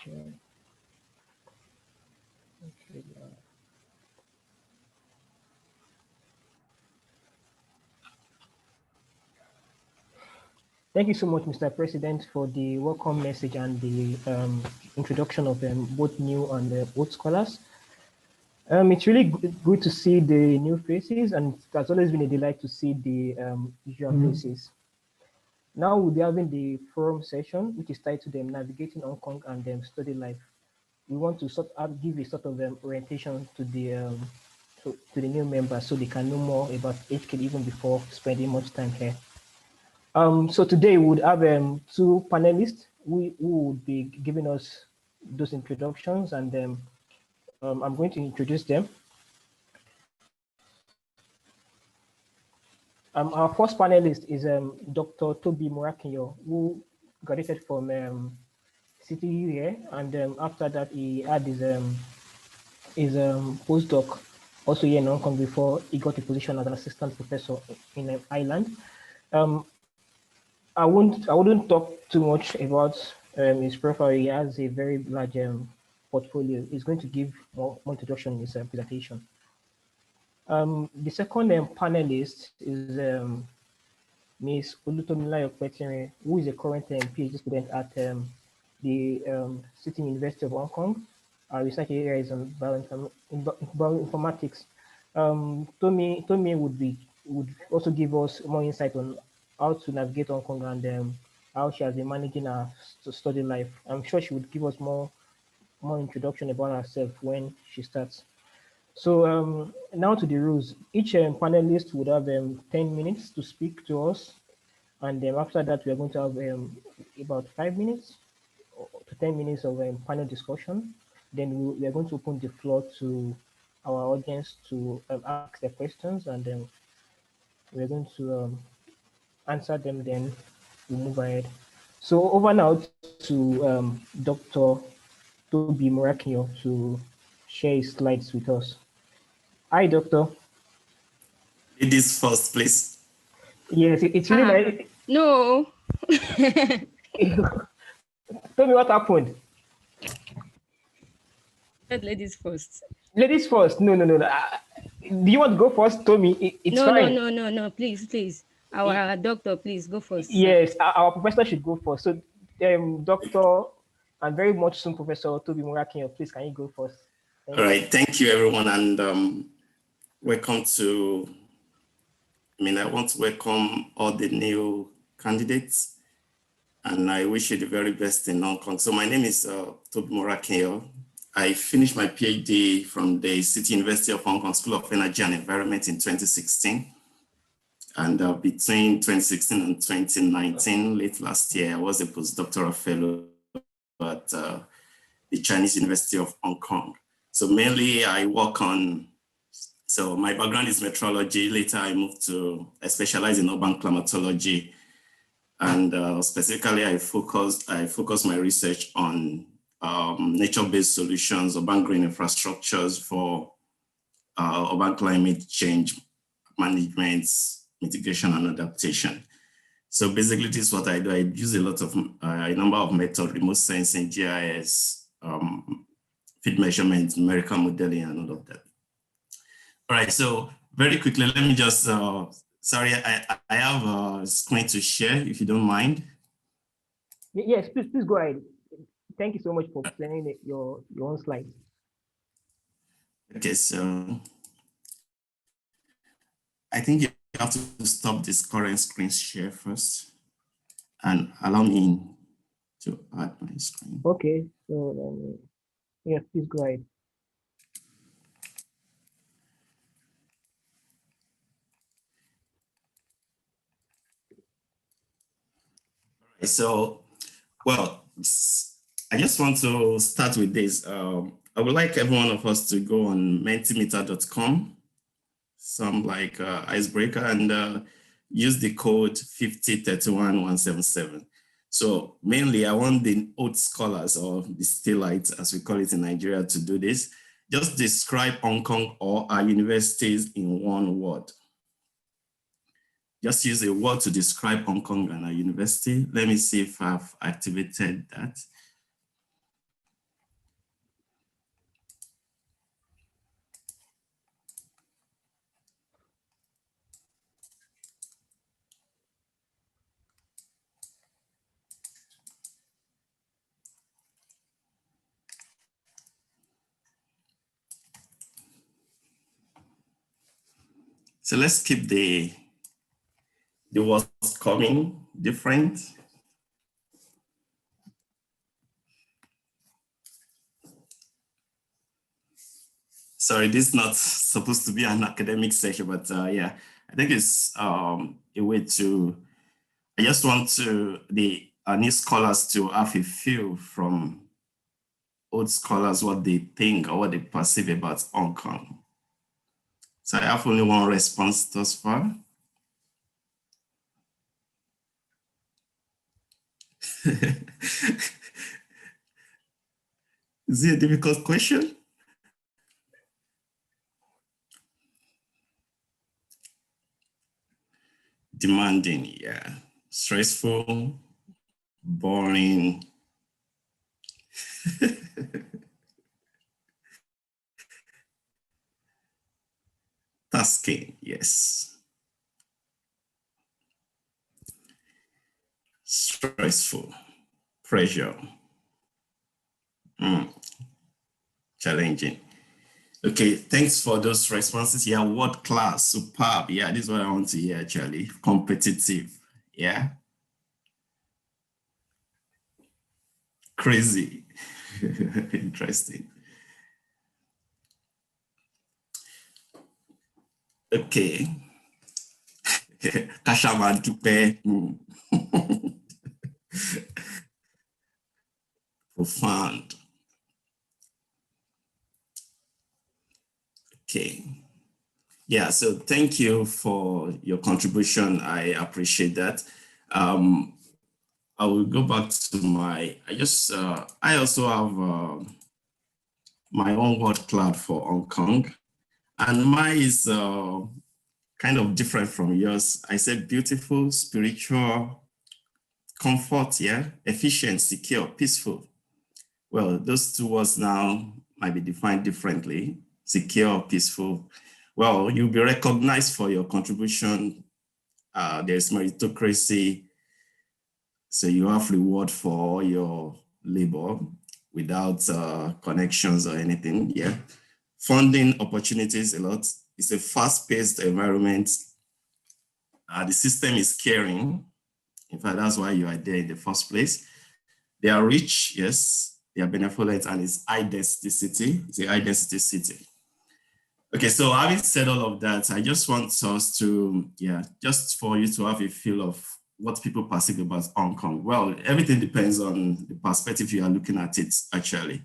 Okay. Okay. Thank you so much, Mr. President, for the welcome message and the introduction of both new and old scholars. It's really good to see the new faces, and it has always been a delight to see the usual faces. Now we'll be having the forum session, which is titled Navigating Hong Kong and Study Life. We want to give a sort of orientation to the new members so they can know more about HK even before spending much time here. So today we would have two panelists who would be giving us those introductions, and I'm going to introduce them. Our first panelist is Dr. Toby Murakinyo, who graduated from CTU here, and after that he had his postdoc also here in Hong Kong before he got a position as an assistant professor in Ireland. I wouldn't talk too much about his profile. He has a very large portfolio. He's going to give more introduction in his presentation. The second panelist is Ms. Olutomilayo Petire, who is a current PhD student at the City University of Hong Kong. Our research area is on bioinformatics. Tommy would also give us more insight on how to navigate Hong Kong and how she has been managing her study life. I'm sure she would give us more introduction about herself when she starts. So now to the rules. Each panelist would have 10 minutes to speak to us. And after that, we are going to have about 5 minutes to 10 minutes of panel discussion. Then we are going to open the floor to our audience to ask their questions, and then we're going to answer them. Then we move ahead. So over now to Dr. Toby Murakinyo to share his slides with us. Hi, Doctor. Ladies first, please. Yes, it's really nice. No. Tell me what happened. Ladies first. Ladies first. No. Do you want to go first, Tommy? It's fine. No. Please. Our doctor, please go first. Yes, our professor should go first. So, Doctor, and very much soon, Professor Toby Murakinyo, please, can you go first? All right. Thank you, everyone, and welcome to. I want to welcome all the new candidates, and I wish you the very best in Hong Kong. So my name is Toby Murakinyo. I finished my PhD from the City University of Hong Kong School of Energy and Environment in 2016. And between 2016 and 2019, late last year, I was a postdoctoral fellow at the Chinese University of Hong Kong. So mainly I work on, so my background is meteorology. Later I specialize in urban climatology. And specifically I focus my research on nature-based solutions, urban green infrastructures for urban climate change management, mitigation and adaptation. So basically this is what I do. I use a number of methods: remote sensing, GIS, field measurement, numerical modeling, and all of that. All right, so very quickly, let me just, sorry, I have a screen to share, if you don't mind. Yes, please go ahead. Thank you so much for explaining your own slides. Okay, so I think you have to stop this current screen share first and allow me to add my screen. Okay, so yes, please go ahead. So, well, I just want to start with this. I would like every one of us to go on mentimeter.com, some like icebreaker, and use the code 5031177. So mainly I want the old scholars, or the stellites as we call it in Nigeria, to do this. Just describe Hong Kong or our universities in one word. Just use a word to describe Hong Kong and our university. Let me see if I've activated that. So let's keep the what's coming different. Sorry, this is not supposed to be an academic session, but yeah, I think it's a way to, I just want to the new scholars to have a feel from old scholars what they think or what they perceive about Hong Kong. So I have only one response thus far. Is it a difficult question? Demanding, yeah. Stressful, boring. Tasking, yes. Stressful, pressure. Challenging. Okay, thanks for those responses. Yeah, world class, superb. Yeah, this is what I want to hear, actually. Competitive. Yeah. Crazy. Interesting. Okay. Kashaman Kipe. Profound. Okay. Yeah, so thank you for your contribution. I appreciate that. I will go back to I also have my own word cloud for Hong Kong. And mine is kind of different from yours. I said beautiful, spiritual, comfort, yeah, efficient, secure, peaceful. Well, those two words now might be defined differently, secure, peaceful. Well, you'll be recognized for your contribution. There's meritocracy. So you have reward for your labor without connections or anything, yeah. Funding opportunities a lot. It's a fast-paced environment. The system is caring. In fact, that's why you are there in the first place. They are rich, yes. They are benevolent, and it's high-density city. It's a high-density city. Okay, so having said all of that, I just want us to, just for you to have a feel of what people perceive about Hong Kong. Well, everything depends on the perspective you are looking at it, actually.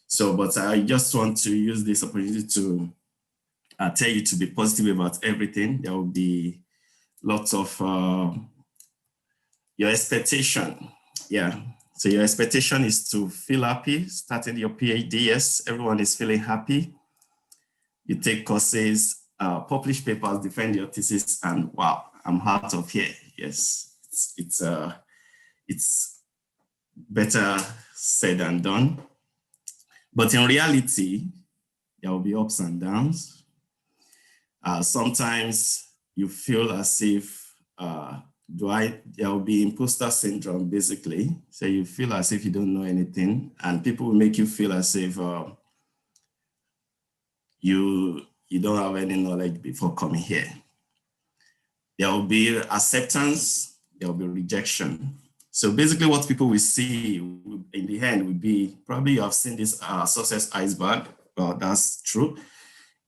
So, but I just want to use this opportunity to tell you to be positive about everything. There will be lots of your expectation. Yeah. So your expectation is to feel happy, starting your PhD. Yes, everyone is feeling happy. You take courses, publish papers, defend your thesis, and wow, I'm out of here. Yes, it's better said than done. But in reality, there will be ups and downs. Sometimes you feel as if there will be imposter syndrome, basically. So you feel as if you don't know anything, and people will make you feel as if you don't have any knowledge before coming here. There will be acceptance, there will be rejection. So basically what people will see in the end will be, probably you have seen this success iceberg. Well, that's true.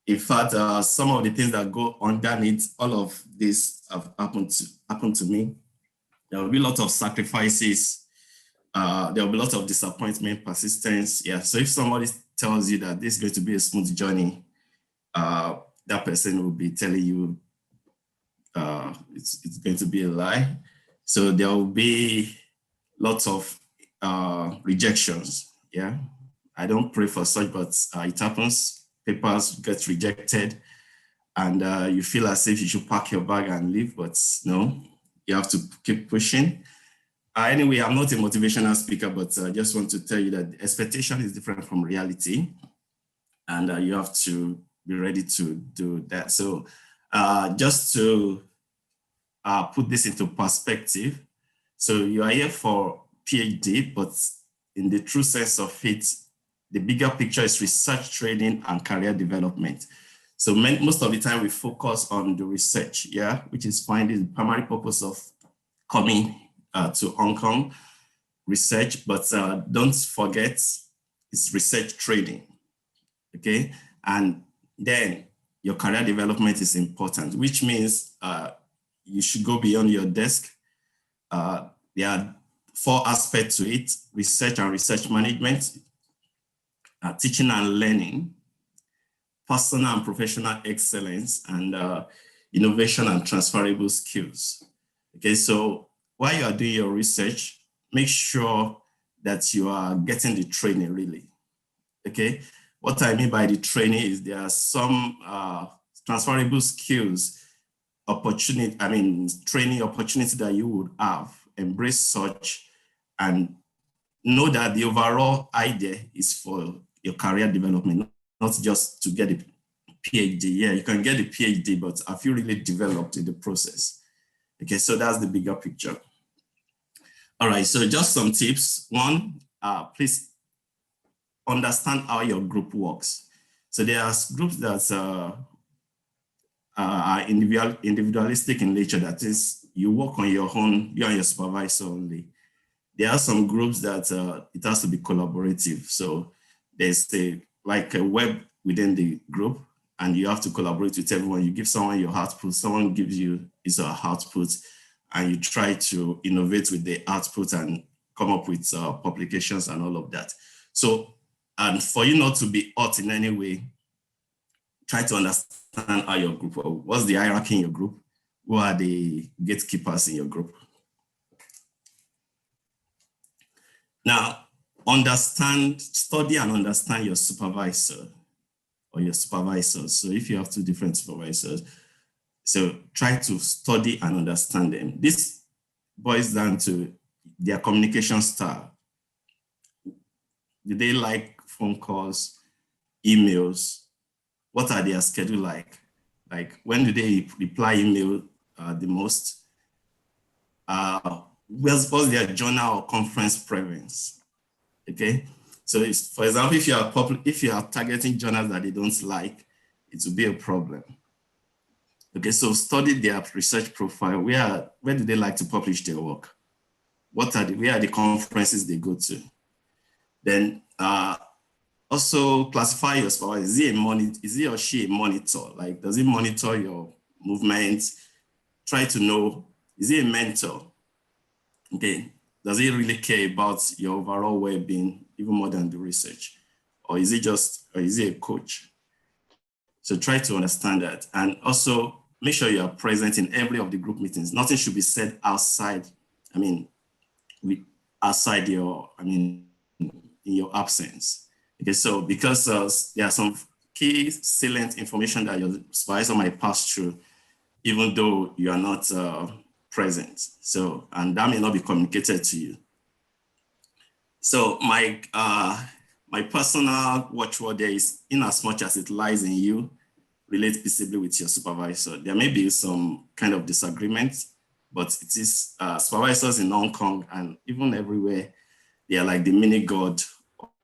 In fact, some of the things that go underneath all of this have happened to me. There will be a lot of sacrifices. There will be a lot of disappointment, persistence. Yeah. So if somebody tells you that this is going to be a smooth journey, that person will be telling you it's going to be a lie. So there will be lots of rejections. Yeah. I don't pray for such, but it happens. Papers get rejected, and you feel as if you should pack your bag and leave, but no, you have to keep pushing. Anyway, I'm not a motivational speaker, but I just want to tell you that expectation is different from reality, and you have to be ready to do that. So just to put this into perspective, so you are here for PhD, but in the true sense of it, the bigger picture is research, training, and career development. So most of the time we focus on the research, yeah, which is finding the primary purpose of coming to Hong Kong, research, but don't forget it's research training, okay? And then your career development is important, which means you should go beyond your desk. There are 4 aspects to it: research and research management, teaching and learning, personal and professional excellence, and innovation and transferable skills. Okay, so while you are doing your research, make sure that you are getting the training really. Okay, what I mean by the training is there are some transferable skills, training opportunity that you would have. Embrace such and know that the overall idea is for your career development, not just to get a PhD. Yeah, you can get a PhD, but have you really developed in the process? Okay, so that's the bigger picture. All right, so just some tips. One, please understand how your group works. So there are groups that are individualistic in nature. That is, you work on your own, you and your supervisor only. There are some groups that it has to be collaborative. So there's like a web within the group, and you have to collaborate with everyone. You give someone your output, someone gives you his output, and you try to innovate with the output and come up with publications and all of that. So, and for you not to be hurt in any way, try to understand how your group, what's the hierarchy in your group, who are the gatekeepers in your group. Now, study and understand your supervisor or your supervisors. So if you have 2 different supervisors, so try to study and understand them. This boils down to their communication style. Do they like phone calls, emails? What are their schedule like? Like, when do they reply email the most? What's their journal or conference preference? Okay, so for example, if you are targeting journals that they don't like, it will be a problem. Okay, so study their research profile. Where do they like to publish their work? Where are the conferences they go to? Then also classify your supervisor. Is he or she a monitor? Like, does he monitor your movements? Try to know, is he a mentor? Okay, does he really care about your overall well-being even more than the research? Or is he a coach? So try to understand that. And also make sure you are present in every of the group meetings. Nothing should be said outside, in your absence. Okay, so because there are some key salient information that your supervisor might pass through, even though you are not present. So, and that may not be communicated to you. So my personal watchword there is, in as much as it lies in you, relate peaceably with your supervisor. There may be some kind of disagreement, but it is supervisors in Hong Kong and even everywhere, they are like the mini god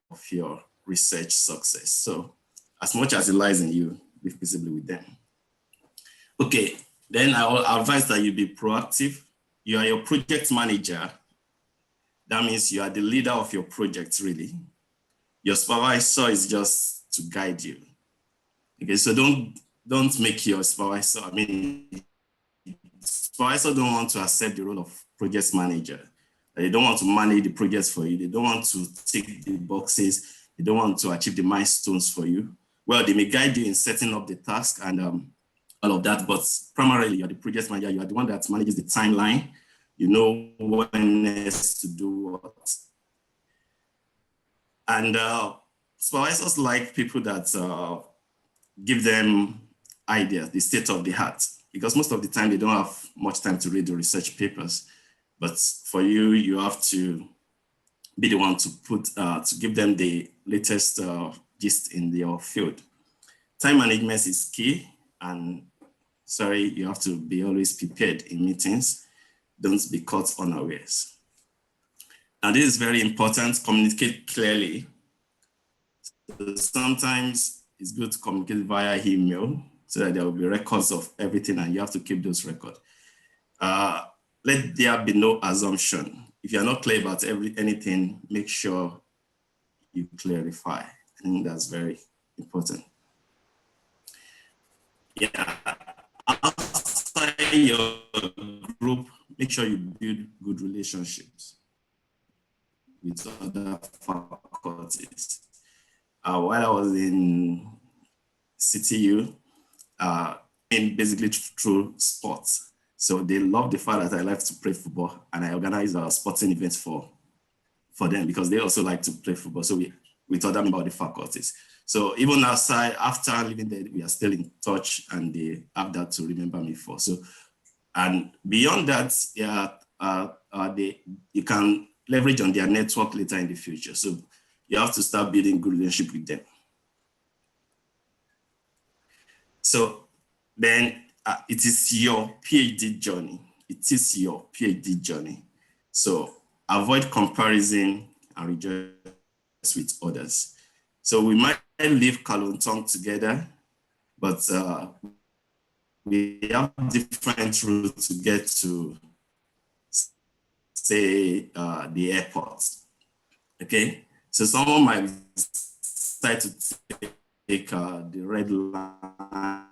of your research success. So as much as it lies in you, live peaceably with them. Okay, then I will advise that you be proactive. You are your project manager. That means you are the leader of your project, really. Your supervisor is just to guide you. Okay, so don't make your supervisor, supervisor don't want to accept the role of project manager. They don't want to manage the projects for you. They don't want to tick the boxes. They don't want to achieve the milestones for you. Well, they may guide you in setting up the task and all of that, but primarily you're the project manager. You are the one that manages the timeline. You know when next to do what. And supervisors like people that give them ideas, the state of the art, because most of the time they don't have much time to read the research papers. But for you, you have to be the one to give them the latest gist in your field. Time management is key, and you have to be always prepared in meetings. Don't be caught unawares. Now, this is very important. Communicate clearly. Sometimes it's good to communicate via email so that there will be records of everything and you have to keep those records. Let there be no assumption. If you're not clear about anything, make sure you clarify. I think that's very important. Yeah, outside your group, make sure you build good relationships with other faculties. While I was in CTU, basically through sports. So they love the fact that I like to play football, and I organize sporting events for them because they also like to play football. So we taught them about the faculties. So even outside, after leaving there, we are still in touch, and they have that to remember me for. So, and beyond that, you can leverage on their network later in the future. So you have to start building good relationship with them. So then it is your PhD journey. It is your PhD journey. So avoid comparison and rejoice with others. So we might leave Kaluntung together, but we have different routes to get to, say, the airport. Okay, so someone might decide to take the red line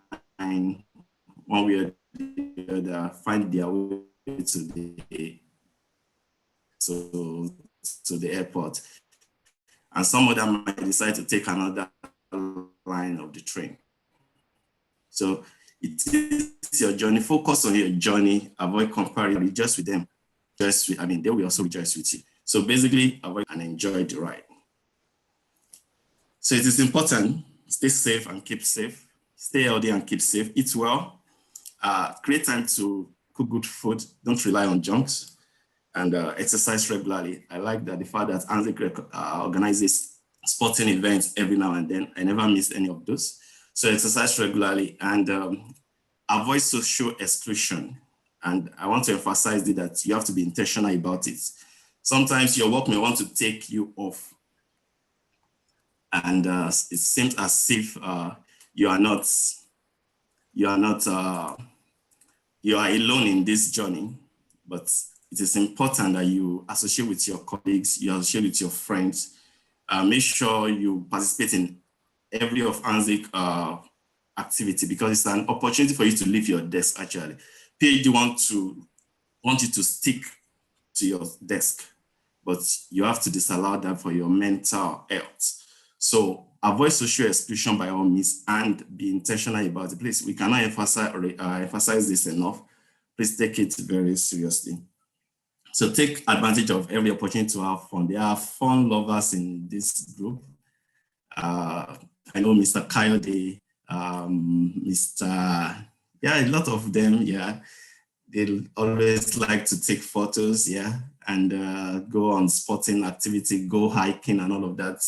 one way or the other, find their way to the airport, and some of them might decide to take another line of the train. So it is your journey. Focus on your journey. Avoid comparing. Rejoice with them. They will also rejoice with you. So basically, avoid and enjoy the ride. So it is important. Stay safe and keep safe. Stay healthy and keep safe. Eat well. Create time to cook good food. Don't rely on junks. And exercise regularly. I like that the fact that ANSHK organizes sporting events every now and then. I never miss any of those. So exercise regularly and avoid social exclusion. And I want to emphasize that you have to be intentional about it. Sometimes your work may want to take you off, and it seems as if you are alone in this journey. But it is important that you associate with your colleagues, you associate with your friends. Make sure you participate in every of ANSHK activity, because it's an opportunity for you to leave your desk. Actually, PhD want you to stick to your desk, but you have to disallow that for your mental health. So avoid social exclusion by all means and be intentional about it. Please, we cannot emphasize this enough. Please take it very seriously. So take advantage of every opportunity to have fun. There are fun lovers in this group. I know Mr. Coyote, a lot of them, they always like to take photos, and go on sporting activity, go hiking and all of that.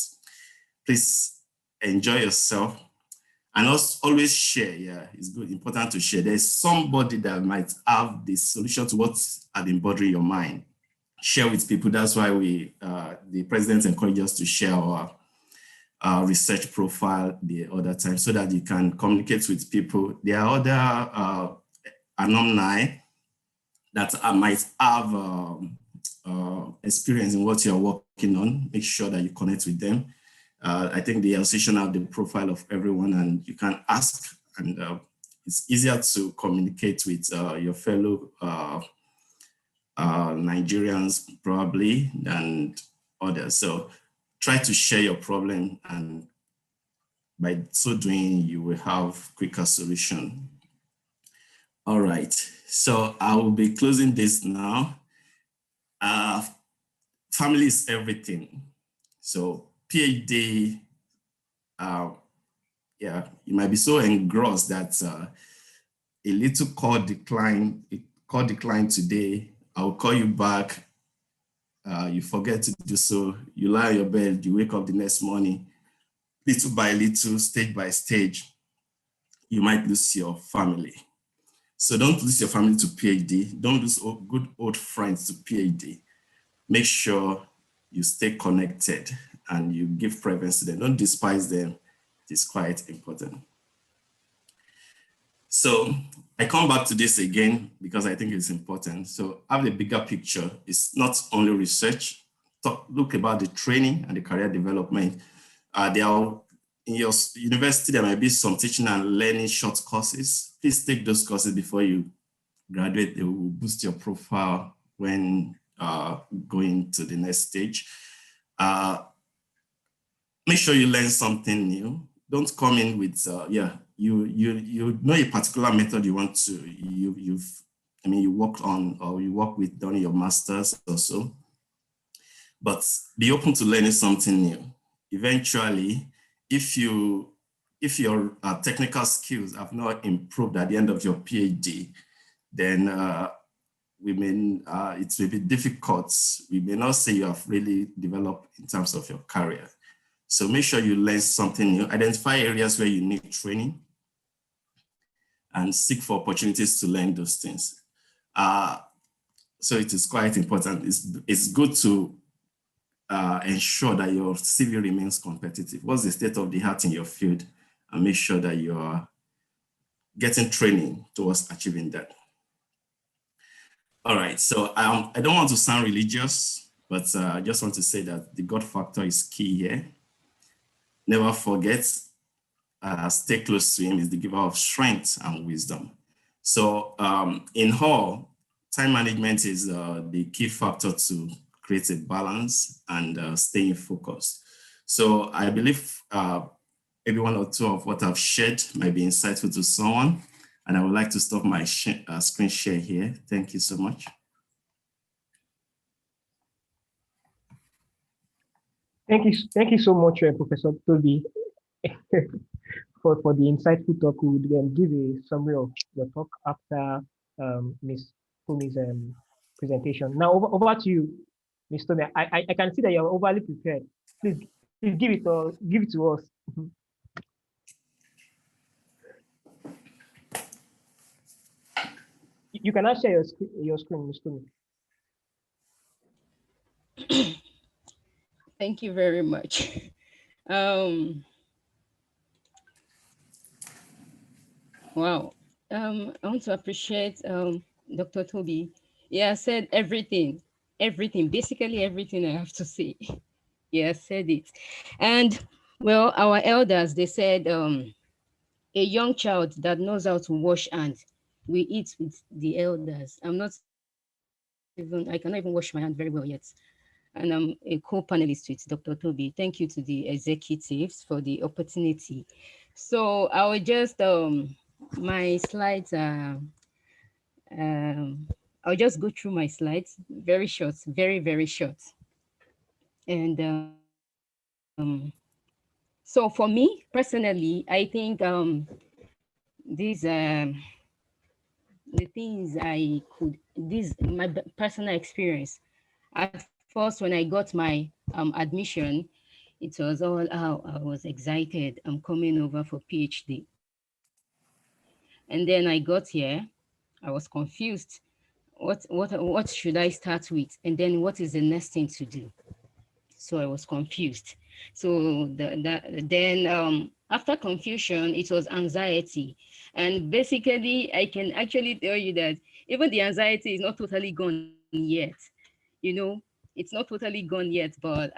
Please enjoy yourself and also always share. It's good, important to share. There's somebody that might have the solution to what's been bothering your mind. Share with people. That's why the president encourages us to share our research profile the other time so that you can communicate with people. There are other alumni that might have experience in what you're working on. Make sure that you connect with them. I think the association have the profile of everyone, and you can ask, and it's easier to communicate with your fellow Nigerians probably than others. So try to share your problem, and by so doing, you will have quicker solution. All right, so I will be closing this now. Family is everything. So PhD, you might be so engrossed that a little call decline today, I'll call you back. You forget to do so. You lie on your bed, you wake up the next morning, little by little, stage by stage, you might lose your family. So don't lose your family to PhD. Don't lose good old friends to PhD. Make sure you stay connected and you give preference to them. Don't despise them. is quite important. So I come back to this again because I think it's important. So have a bigger picture. It's not only research. Look about the training and the career development. There are, in your university, there might be some teaching and learning short courses. Please take those courses before you graduate. They will boost your profile when going to the next stage. Make sure you learn something new. Don't come in with you know a particular method you want to you work on or you work with during your masters or so, but be open to learning something new. Eventually, if your technical skills have not improved at the end of your PhD, then it may be difficult. We may not say you have really developed in terms of your career. So make sure you learn something new, identify areas where you need training, and seek for opportunities to learn those things. So it is quite important. It's good to ensure that your CV remains competitive. What's the state of the art in your field? And make sure that you are getting training towards achieving that. All right, so I don't want to sound religious, but I just want to say that the God factor is key here. Never forget, stay close to him. Is the giver of strength and wisdom. So in all, time management is the key factor to create a balance and staying focused. So I believe maybe one or two of what I've shared might be insightful to someone. And I would like to stop my screen share here. Thank you so much. Thank you so much, Professor Toby, for the insightful talk. We would give a summary of your talk after Ms. Tomi's presentation. Now over to you, Ms. Tomi. I can see that you're overly prepared. Please give it to us. You can now share your screen, Ms. Tomi. Thank you very much. Wow. I want to appreciate Dr. Toby. Yeah, said everything, basically everything I have to say. Yeah, said it. And well, our elders, they said a young child that knows how to wash hands, we eat with the elders. I cannot even wash my hand very well yet. And I'm a co-panelist with Dr. Toby. Thank you to the executives for the opportunity. So I will just my slides are I'll just go through my slides, very short, very, very short. And so for me personally, I think these the things I could this my personal experience. At first, when I got my admission, it was all how I was excited. I'm coming over for PhD, and then I got here. I was confused. What should I start with? And then what is the next thing to do? So I was confused. So then after confusion, it was anxiety. And basically, I can actually tell you that even the anxiety is not totally gone yet. You know, it's not totally gone yet, but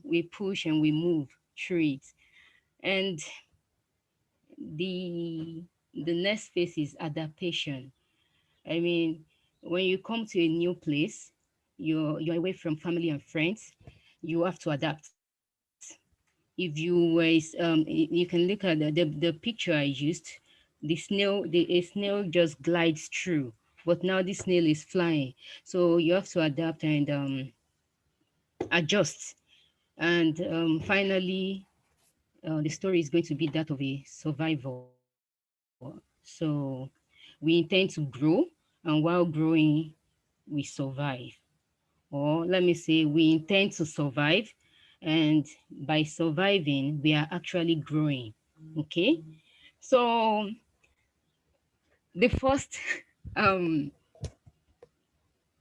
we push and we move through it. And the next phase is adaptation. I mean, when you come to a new place, you're away from family and friends, you have to adapt. If you can look at the picture I used, a snail just glides through, but now this snail is flying. So you have to adapt and adjust. And finally, the story is going to be that of a survivor. So we intend to grow, and while growing, we survive. Or let me say, we intend to survive, and by surviving, we are actually growing. Okay? So the first um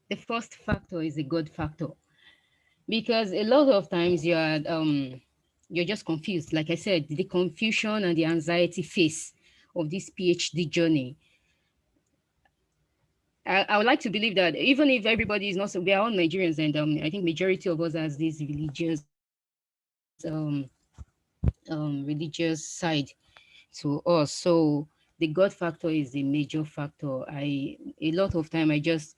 the first factor is a God factor, because a lot of times you're just confused. Like I said, the confusion and the anxiety phase of this PhD journey. I would like to believe that even if everybody is not, so we are all Nigerians, and I think majority of us has this religious side to us. So the God factor is the major factor. A lot of time I just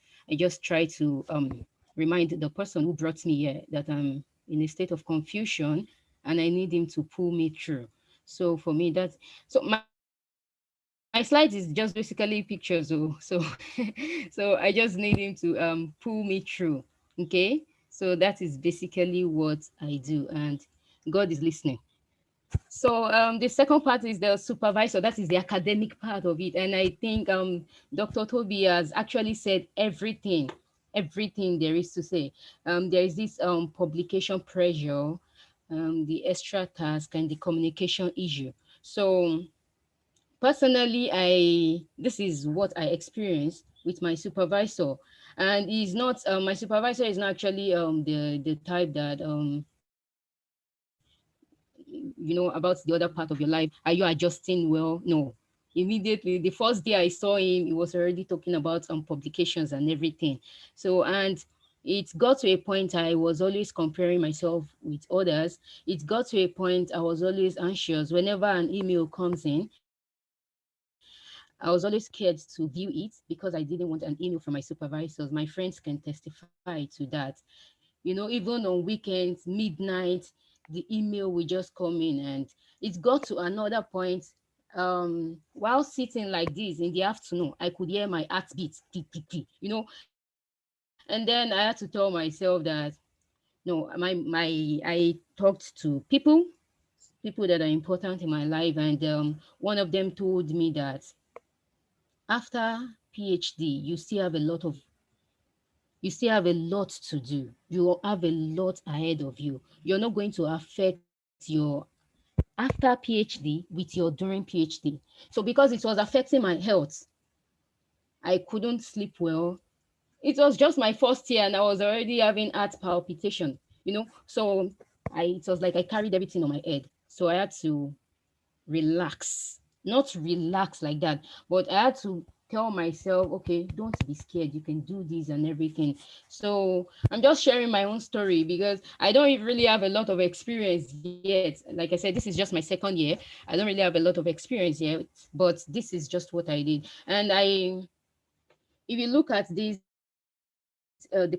try to remind the person who brought me here that I'm in a state of confusion and I need him to pull me through. So for me, that's so my slides is just basically pictures. So so I just need him to pull me through. Okay. So that is basically what I do, and God is listening. So the second part is the supervisor. That is the academic part of it, and I think Dr. Toby has actually said everything there is to say. There is this publication pressure, the extra task, and the communication issue. So personally, I this is what I experienced with my supervisor, and he's not my supervisor is not actually the type that about the other part of your life. Are you adjusting well? No. Immediately, the first day I saw him, he was already talking about publications and everything. So, and it got to a point I was always comparing myself with others. It got to a point I was always anxious whenever an email comes in. I was always scared to view it because I didn't want an email from my supervisors. My friends can testify to that. Even on weekends, midnight, the email will just come in, and it got to another point. While sitting like this in the afternoon, I could hear my heart beat, tick, tick, tick, and then I had to tell myself that no, I talked to people that are important in my life, and one of them told me that after PhD, you still have a lot to do. You have a lot ahead of you. You're not going to affect your after PhD with your during PhD. So because it was affecting my health, I couldn't sleep well. It was just my first year and I was already having heart palpitation. So it was like I carried everything on my head. So I had to relax. Not relax like that, but I had to tell myself, okay, don't be scared. You can do this and everything. So I'm just sharing my own story because I don't really have a lot of experience yet. Like I said, this is just my second year. I don't really have a lot of experience yet, but this is just what I did. And if you look at the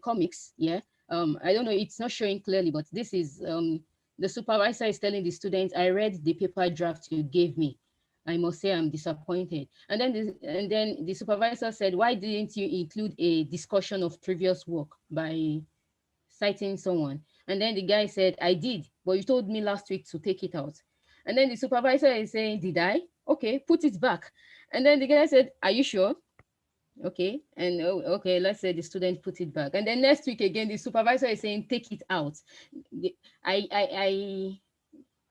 comics, I don't know, it's not showing clearly, but this is the supervisor is telling the students, I read the paper draft you gave me. I must say I'm disappointed. And then the supervisor said, why didn't you include a discussion of previous work by citing someone? And then the guy said, I did, but you told me last week to take it out. And then the supervisor is saying, did I? Okay, put it back. And then the guy said, are you sure? Okay, and okay, let's say the student put it back, and then next week again the supervisor is saying take it out. I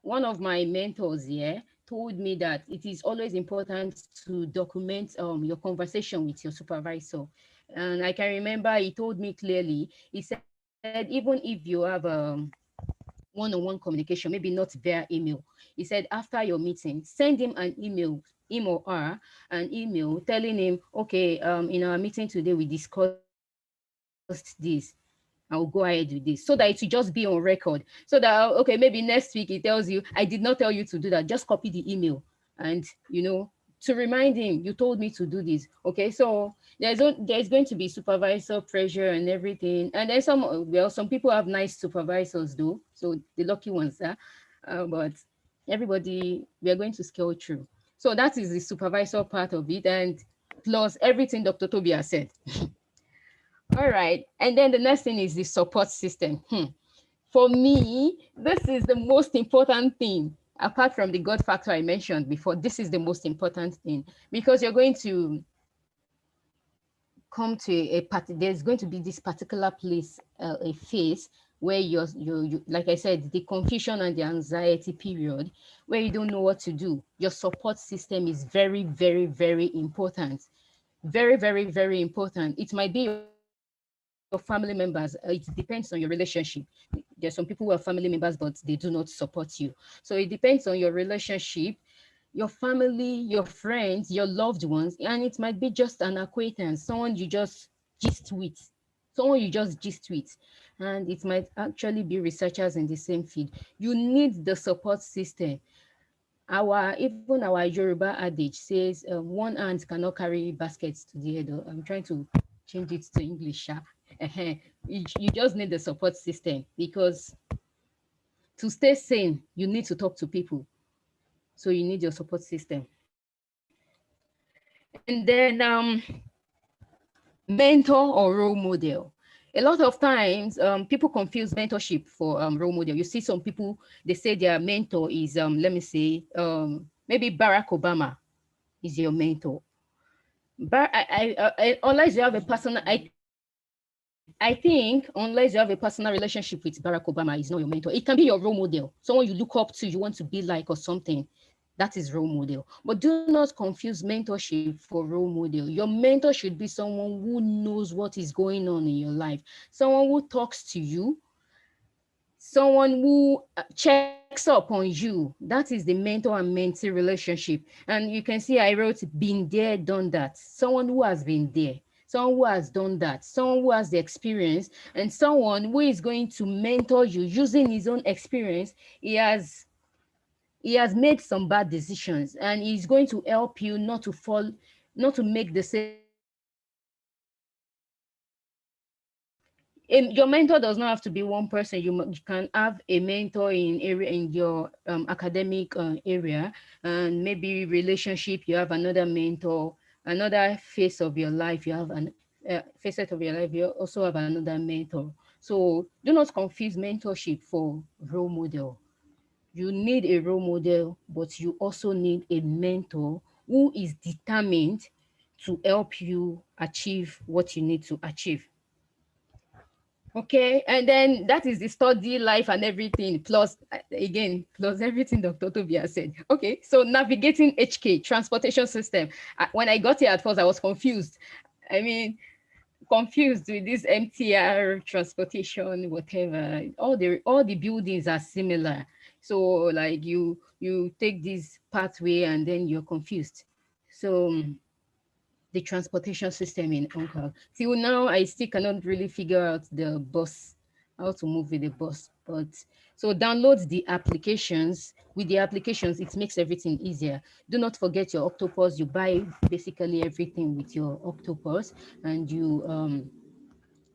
One of my mentors here told me that it is always important to document your conversation with your supervisor. And I can remember he told me clearly, he said even if you have one-on-one communication, maybe not via email. He said after your meeting, send him an email, him or her, an email telling him, okay, in our meeting today, we discussed this. I'll go ahead with this so that it will just be on record. So that, okay, maybe next week he tells you, I did not tell you to do that. Just copy the email and, to remind him, you told me to do this. Okay, so there's going to be supervisor pressure and everything. And then some people have nice supervisors though, so the lucky ones, but everybody, we are going to scale through. So that is the supervisor part of it, and plus everything Dr. Toby has said. All right. And then the next thing is the support system. For me, this is the most important thing. Apart from the God factor I mentioned before, this is the most important thing because you're going to come to there's going to be this particular place, a phase where you, like I said, the confusion and the anxiety period where you don't know what to do. Your support system is very, very, very important. Very, very, very important. It might be your family members. It depends on your relationship. There are some There's some people who are family members, but they do not support you. So it depends on your relationship, your family, your friends, your loved ones, and it might be just an acquaintance, someone you just gist with, someone you just gist with, and it might actually be researchers in the same field. You need the support system. Our even our Yoruba adage says one hand cannot carry baskets to the head. I'm trying to change it to English sharp. You just need the support system, because to stay sane, you need to talk to people. So you need your support system. And then mentor or role model. A lot of times, people confuse mentorship for role model. You see some people, they say their mentor is, let me say, maybe Barack Obama is your mentor. But unless you have a personal, I think unless you have a personal relationship with Barack Obama, is not your mentor. It can be your role model, someone you look up to, you want to be like or something. That is role model. But do not confuse mentorship for role model. Your mentor should be someone who knows what is going on in your life, someone who talks to you, someone who checks up on you. That is the mentor and mentee relationship. And you can see I wrote been there, done that. Someone who has been there, someone who has done that, someone who has the experience, and someone who is going to mentor you using his own experience. He has made some bad decisions, and he's going to help you not to fall, not to make the same mistakes he made. Your mentor does not have to be one person. You can have a mentor in area, in your academic area, and maybe relationship. You have another mentor, another phase of your life. You have an facet of your life. You also have another mentor. So do not confuse mentorship for role model. You need a role model, but you also need a mentor who is determined to help you achieve what you need to achieve. Okay, and then that is the study life and everything, plus again, plus everything Dr. Toby has said. Okay, so navigating HK, transportation system. When I got here at first, I was confused. I mean, confused with this MTR transportation, whatever. All the buildings are similar. So like you take this pathway and then you're confused. So the transportation system in Hong Kong. Till now, I still cannot really figure out the bus, how to move with the bus. But so download the applications. With the applications, it makes everything easier. Do not forget your Octopus. You buy basically everything with your Octopus, and you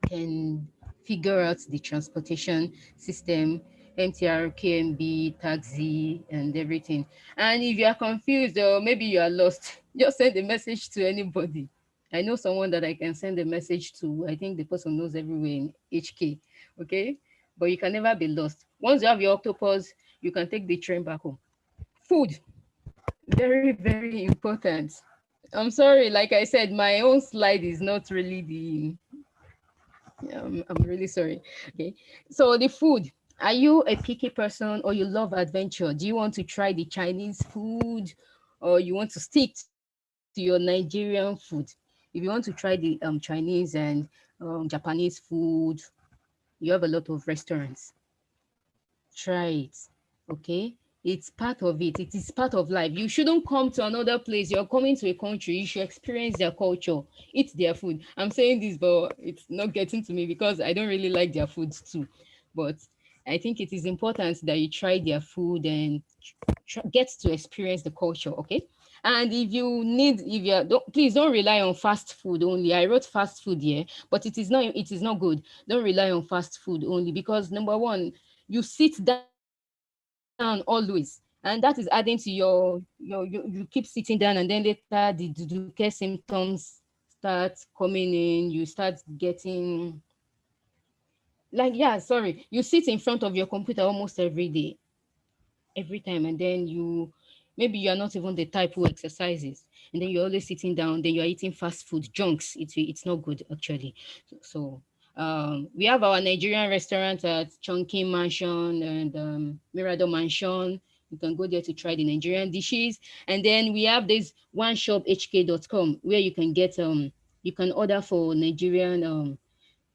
can figure out the transportation system, MTR, KMB, taxi, and everything. And if you are confused or maybe you are lost, just send a message to anybody. I know someone that I can send a message to. I think the person knows everywhere in HK. Okay. But you can never be lost. Once you have your Octopus, you can take the train back home. Food, very, very important. I'm sorry, like I said, my own slide is not really the I'm really sorry. Okay. So the food. Are you a picky person or you love adventure? Do you want to try the Chinese food or you want to stick to your Nigerian food? If you want to try the Chinese and Japanese food, you have a lot of restaurants. Try it. Okay. It's part of it. It is part of life. You shouldn't come to another place. You're coming to a country. You should experience their culture, eat their food. I'm saying this, but it's not getting to me because I don't really like their food too. But I think it is important that you try their food and get to experience the culture. Okay. And if you don't, please don't rely on fast food only. I wrote fast food here, but it is not good. Don't rely on fast food only because number one, you sit down always, and that is adding to you keep sitting down, and then later the duduke symptoms start coming in. You start getting like, yeah, sorry, you sit in front of your computer almost every time, and then maybe you are not even the type who exercises, and then you're always sitting down, then you're eating fast food junks. It's not good actually. So we have our Nigerian restaurant at Chunking Mansion and Mirador Mansion. You can go there to try the Nigerian dishes. And then we have this one shop hk.com where you can get you can order for Nigerian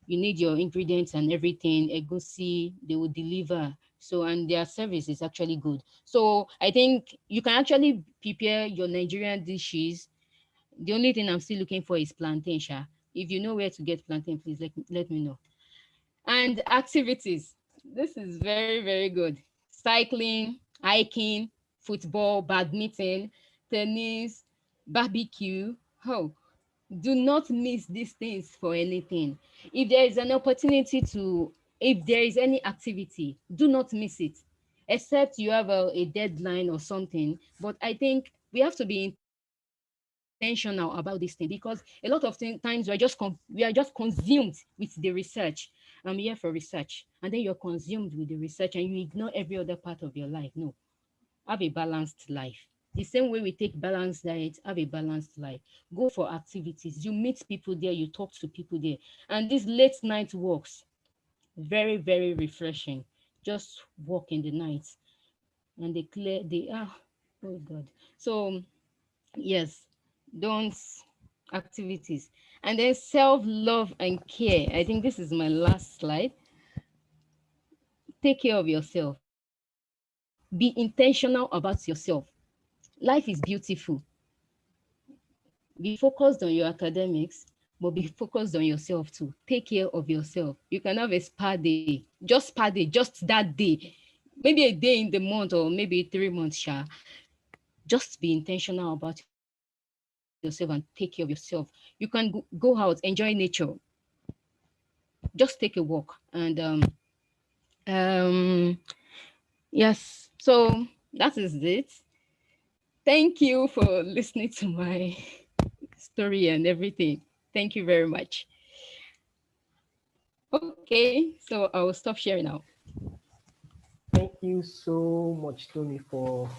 you need your ingredients and everything, egusi, they will deliver. So, and their service is actually good. So I think you can actually prepare your Nigerian dishes. The only thing I'm still looking for is plantain, sha. If you know where to get plantain, please let me know. And activities. This is very, very good. Cycling, hiking, football, badminton, tennis, barbecue. Oh, do not miss these things for anything. If there is an opportunity to, if there is any activity, do not miss it, except you have a deadline or something. But I think we have to be intentional about this thing, because a lot of times we are just consumed with the research. I'm here for research, and then you're consumed with the research and you ignore every other part of your life. No, have a balanced life. The same way we take balanced diet, have a balanced life. Go for activities. You meet people there, you talk to people there. And these late night walks, very, very refreshing. Just walk in the night and they clear the oh God. So yes, don't activities. And then self-love and care. I think this is my last slide. Take care of yourself. Be intentional about yourself. Life is beautiful. Be focused on your academics, but be focused on yourself too. Take care of yourself. You can have a spa day, just that day, maybe a day in the month or maybe 3 months. Just be intentional about yourself and take care of yourself. You can go out, enjoy nature, just take a walk, and um, yes. So that is it. Thank you for listening to my story and everything. Thank you very much. Okay, so I will stop sharing now. Thank you so much, Tony, for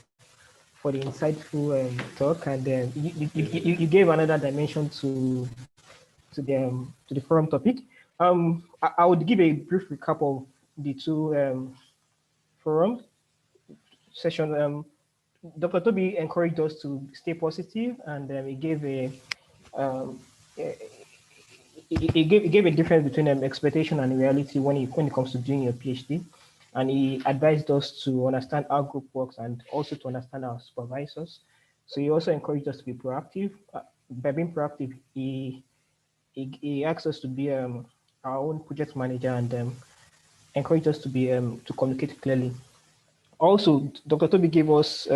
the insightful talk, and you gave another dimension to the forum topic. I would give a brief recap of the two forum sessions. Dr. Toby encouraged us to stay positive, and he gave um, he gave a difference between expectation and reality when it comes to doing your PhD, and he advised us to understand how group works and also to understand our supervisors. So he also encouraged us to be proactive. By being proactive, he asked us to be our own project manager and encouraged us to be to communicate clearly. Also, Dr. Toby gave us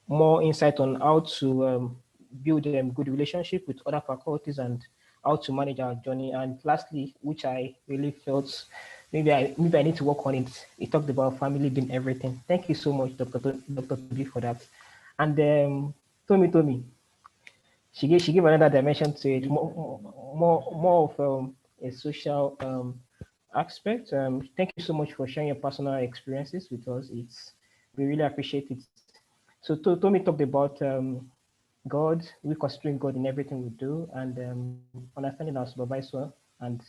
more insight on how to build a good relationship with other faculties and how to manage our journey. And lastly, which I really felt maybe I need to work on it. He talked about family being everything. Thank you so much, Dr. Toby, for that. And Tommy, she gave another dimension to it, more of a social aspect. Thank you so much for sharing your personal experiences with us. We really appreciate it. So Tommy talked about God, we considering God in everything we do, and understanding our supervisor and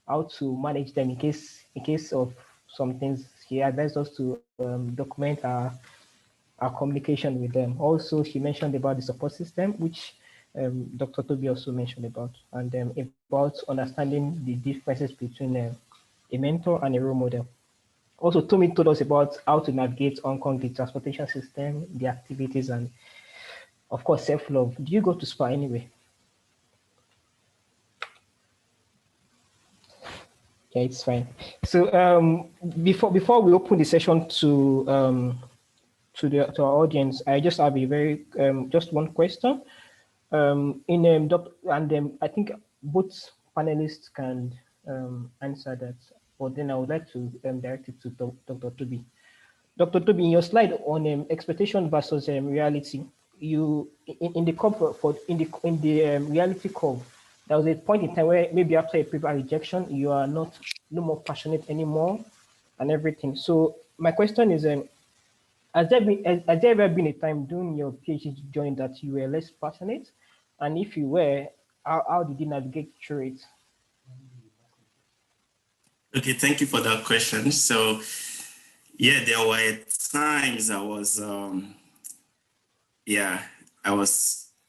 how to manage them in case of some things. He advised us to document our communication with them. Also, she mentioned about the support system, which Dr. Toby also mentioned about, and about understanding the differences between a mentor and a role model. Also, Tommy told us about how to navigate Hong Kong, the transportation system, the activities, and of course, self-love. Do you go to spa anyway? Yeah, it's fine. So before we open the session to our audience, I just have a very just one question. I think both panelists can answer that, but then I would like to direct it to Dr. Toby. Dr. Toby, in your slide on expectation versus reality, in the curve in the reality curve, there was a point in time where maybe after a paper rejection, you are not no more passionate anymore, and everything. So my question is, has there ever been a time during your PhD journey that you were less passionate, and if you were, how did you navigate through it? Okay, thank you for that question. So, yeah, there were times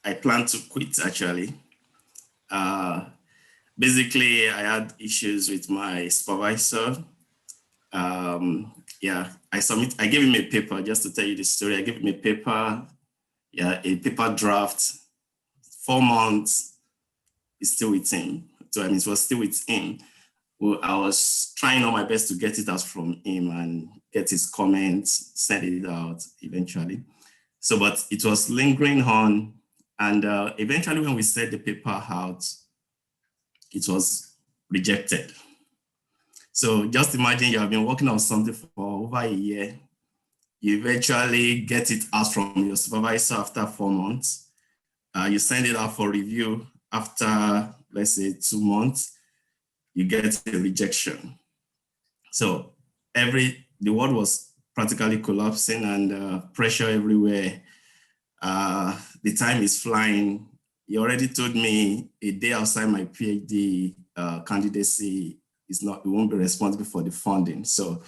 I planned to quit actually. basically, I had issues with my supervisor. Yeah, I gave him a paper, just to tell you the story. I gave him a paper, yeah, a paper draft, 4 months, it's still with him. So I mean, it was still with him. Well, I was trying all my best to get it out from him and get his comments, send it out eventually. So, but it was lingering on. And eventually when we sent the paper out, it was rejected. So just imagine you have been working on something for over a year. You eventually get it out from your supervisor after 4 months. You send it out for review after, let's say, 2 months, you get a rejection. So the world was practically collapsing and pressure everywhere. The time is flying. You already told me a day outside my PhD candidacy it won't be responsible for the funding. So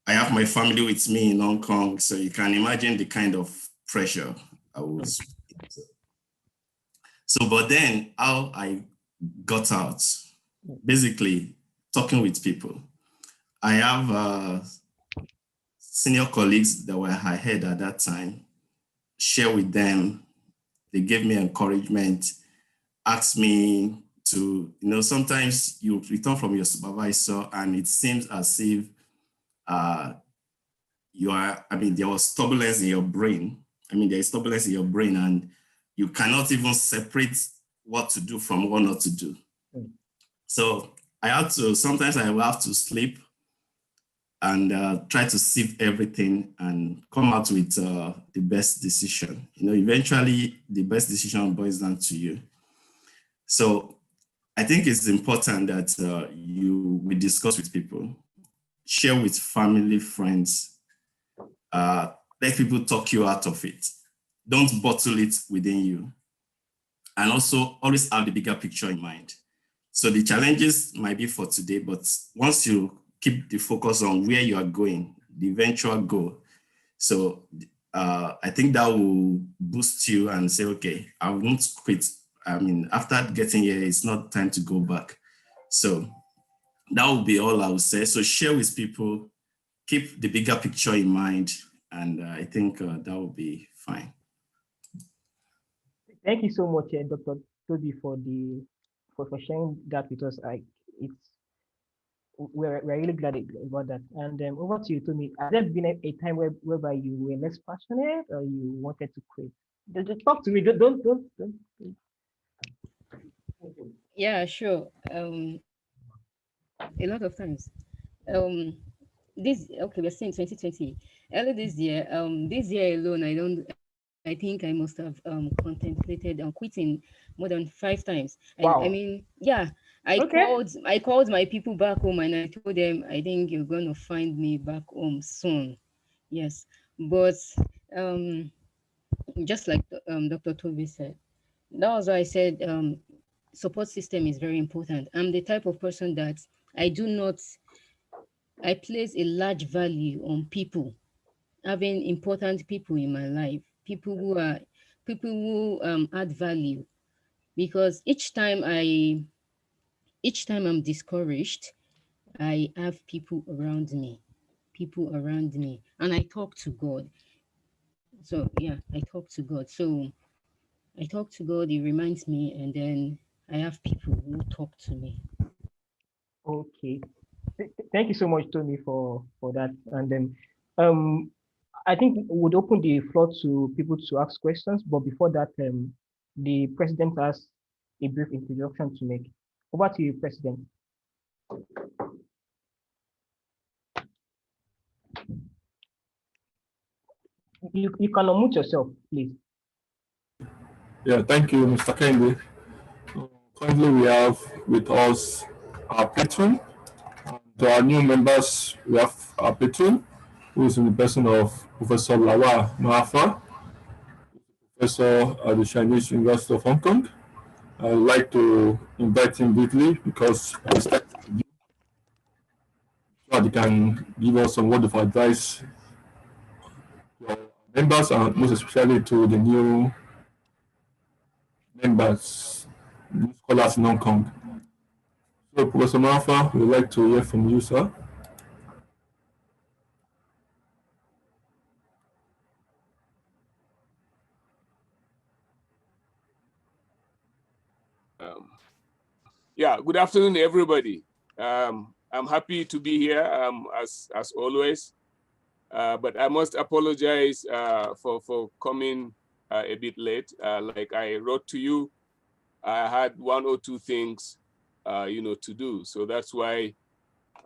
I have my family with me in Hong Kong. So you can imagine the kind of pressure I was. So, but then how I got out, basically talking with people. I have senior colleagues that were ahead at that time, share with them. They gave me encouragement, asked me to, sometimes you return from your supervisor and it seems as if there was turbulence in your brain. There is turbulence in your brain and you cannot even separate what to do from what not to do. So sometimes I will have to sleep and try to sieve everything and come out with the best decision. Eventually the best decision boils down to you. So I think it's important that we discuss with people, share with family, friends, let people talk you out of it. Don't bottle it within you. And also always have the bigger picture in mind. So the challenges might be for today, but once you keep the focus on where you are going, the eventual goal. So I think that will boost you and say, okay, I won't quit. After getting here, it's not time to go back. So that will be all I would say. So share with people, keep the bigger picture in mind, and I think that will be fine. Thank you so much, Dr. Toby, for sharing that with us. We're really glad about that. And over to you, Tommy. Has there been a time whereby you were less passionate or you wanted to quit? Just talk to me. Don't. Yeah, sure. A lot of times. Um, we're saying 2020. Early this year alone, I think I must have contemplated on quitting more than 5 times. Wow. Yeah, Okay. I called my people back home and I told them I think you're gonna find me back home soon. Yes, but um, just like Dr. Toby said, that was why I said support system is very important. I'm the type of person that I do not I place a large value on people, having important people in my life, people who add value. Because each time I'm discouraged, I have people around me, and I talk to God. So yeah, I talk to God. So I talk to God. He reminds me, and then I have people who talk to me. Okay. Thank you so much, Tony, for that. And then, um, I think we would open the floor to people to ask questions. But before that, the president has a brief introduction to make. Over to you, President. You can unmute yourself, please. Yeah, thank you, Mr. Kendi. Currently, we have with us our patron. To our new members, we have our patron, who is in the person of Professor Lawa Mahafa, professor at the Chinese University of Hong Kong. I'd like to invite him briefly because I started so that he can give us some word of advice to our members and most especially to the new members, new scholars in Hong Kong. So, Professor Malfa, we'd like to hear from you, sir. Yeah, good afternoon, everybody. I'm happy to be here, as always, but I must apologize for coming a bit late. Like I wrote to you, I had one or two things, to do. So that's why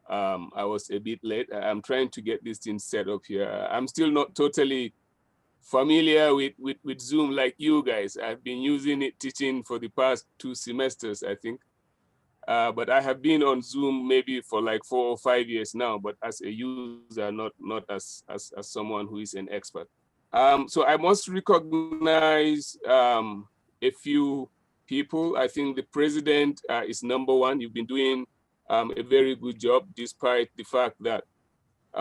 I was a bit late. I'm trying to get this thing set up here. I'm still not totally familiar with Zoom like you guys. I've been using it teaching for the past 2 semesters, I think. But I have been on Zoom maybe for like 4 or 5 years now, but as a user, not as someone who is an expert. So I must recognize a few people. I think the president is number one. You've been doing a very good job, despite the fact that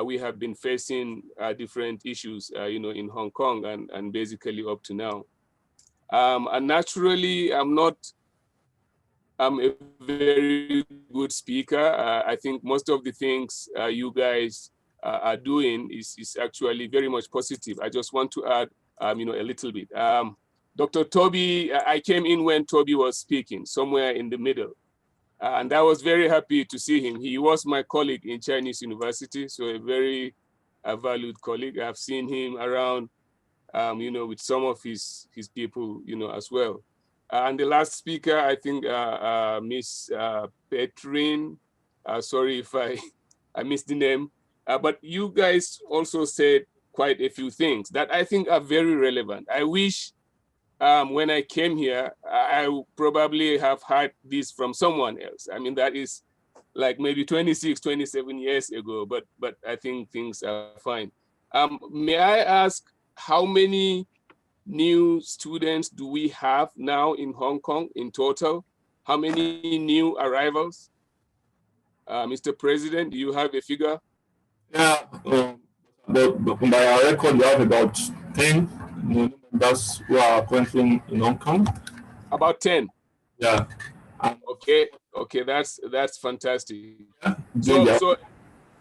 we have been facing different issues, in Hong Kong and basically up to now. And naturally, I'm a very good speaker. I think most of the things you guys are doing is actually very much positive. I just want to add, a little bit. Dr. Toby, I came in when Toby was speaking, somewhere in the middle. And I was very happy to see him. He was my colleague in Chinese University, so a very valued colleague. I've seen him around, with some of his people, as well. And the last speaker, I think, Miss Petrine, sorry if I missed the name, but you guys also said quite a few things that I think are very relevant. I wish when I came here, I would probably have heard this from someone else. I mean, that is like maybe 26, 27 years ago, but I think things are fine. May I ask how many new students do we have now in Hong Kong in total? How many new arrivals? Mr. President, do you have a figure? Yeah, but by our record, we have about 10 members who are currently in Hong Kong. About 10. Yeah. Okay, that's fantastic. Yeah. So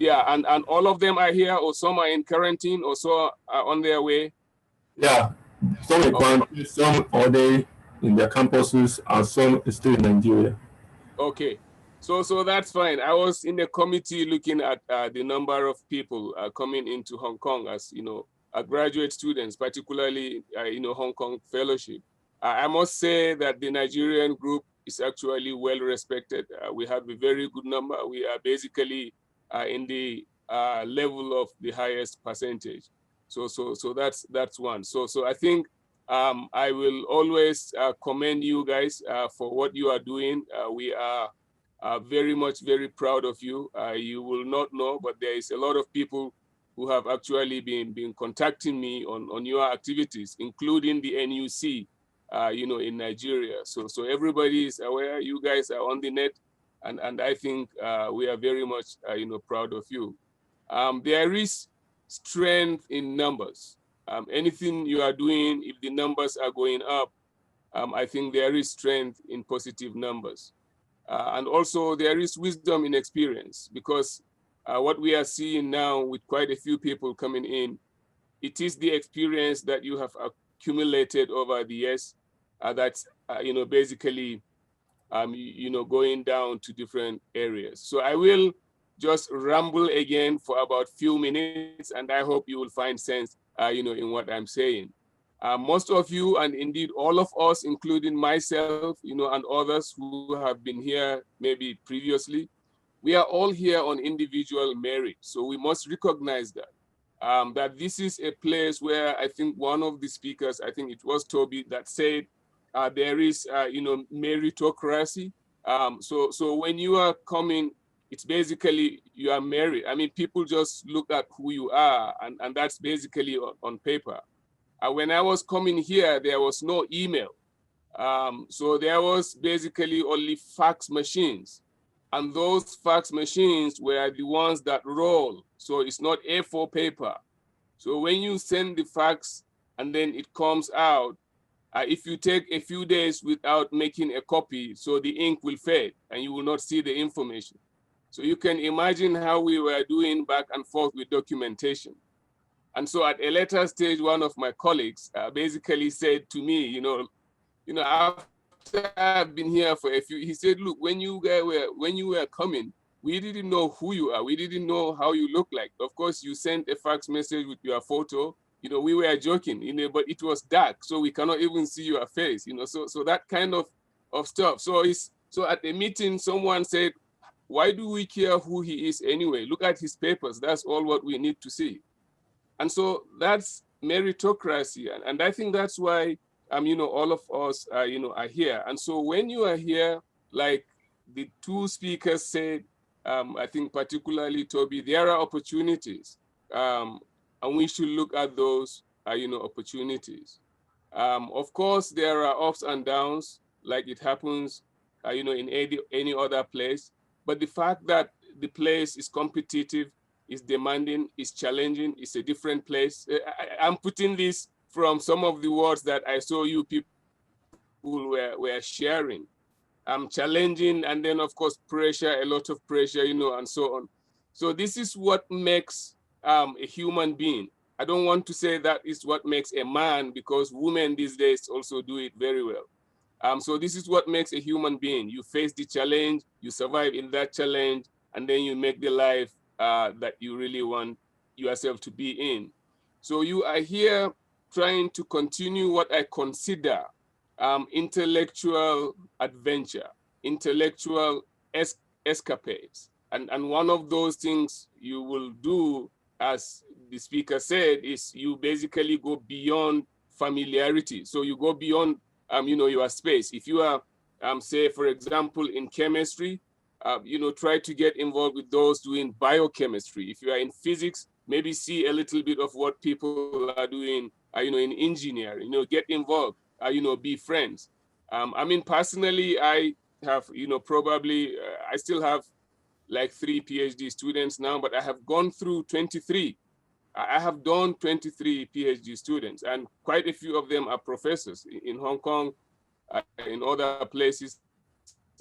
yeah, and all of them are here, or some are in quarantine, or so are on their way. Yeah, some in quarantine, some are they in their campuses, and some is still in Nigeria. Okay, so that's fine. I was in the committee looking at the number of people coming into Hong Kong as graduate students, particularly Hong Kong fellowship. I must say that the Nigerian group is actually well respected. We have a very good number. We are basically in the level of the highest percentage. So that's one. So I think I will always commend you guys for what you are doing. We are very proud of you. You will not know, but there is a lot of people who have actually been contacting me on your activities, including the NUC, in Nigeria. So everybody is aware. You guys are on the net, and I think we are very much proud of you. There is strength in numbers. Anything you are doing, if the numbers are going up, I think there is strength in positive numbers. And also there is wisdom in experience, because what we are seeing now with quite a few people coming in, it is the experience that you have accumulated over the years that's basically going down to different areas. So I will just ramble again for about few minutes, and I hope you will find sense in what I'm saying. Most of you, and indeed all of us, including myself, and others who have been here maybe previously, we are all here on individual merit. So we must recognize that. That this is a place where I think one of the speakers, I think it was Toby, that said there is, meritocracy. So when you are coming, it's basically you are merit. I mean, people just look at who you are, and that's basically on paper. When I was coming here, there was no email. So there was basically only fax machines. And those fax machines were the ones that roll. So it's not A4 paper. So when you send the fax and then it comes out, If you take a few days without making a copy, so the ink will fade and you will not see the information. So you can imagine how we were doing back and forth with documentation. And so at a later stage, one of my colleagues basically said to me, after I've been here for a few, he said, look, when you were coming, we didn't know who you are. We didn't know how you look like. Of course, you sent a fax message with your photo. We were joking, but it was dark, so we cannot even see your face, so that kind of stuff. So at the meeting, someone said, why do we care who he is anyway? Look at his papers. That's all what we need to see. And so that's meritocracy. And I think that's why, all of us, are here. And so when you are here, like the two speakers said, I think particularly Toby, there are opportunities. And we should look at those, opportunities. Of course, there are ups and downs, like it happens, in any other place. But the fact that the place is competitive, is demanding, is challenging, is a different place. I'm putting this from some of the words that I saw you people were sharing. Challenging, and then of course pressure, a lot of pressure, and so on. So this is what makes a human being. I don't want to say that is what makes a man, because women these days also do it very well. So this is what makes a human being. You face the challenge, you survive in that challenge, and then you make the life that you really want yourself to be in. So you are here trying to continue what I consider intellectual adventure, intellectual escapades. And one of those things you will do, as the speaker said, is you basically go beyond familiarity. So you go beyond your space. If you are, say, for example, in chemistry, try to get involved with those doing biochemistry. If you are in physics, maybe see a little bit of what people are doing, in engineering, get involved, be friends. Personally, I have, probably, I still have like 3 PhD students now, but I have gone through 23. I have done 23 PhD students, and quite a few of them are professors in Hong Kong, in other places,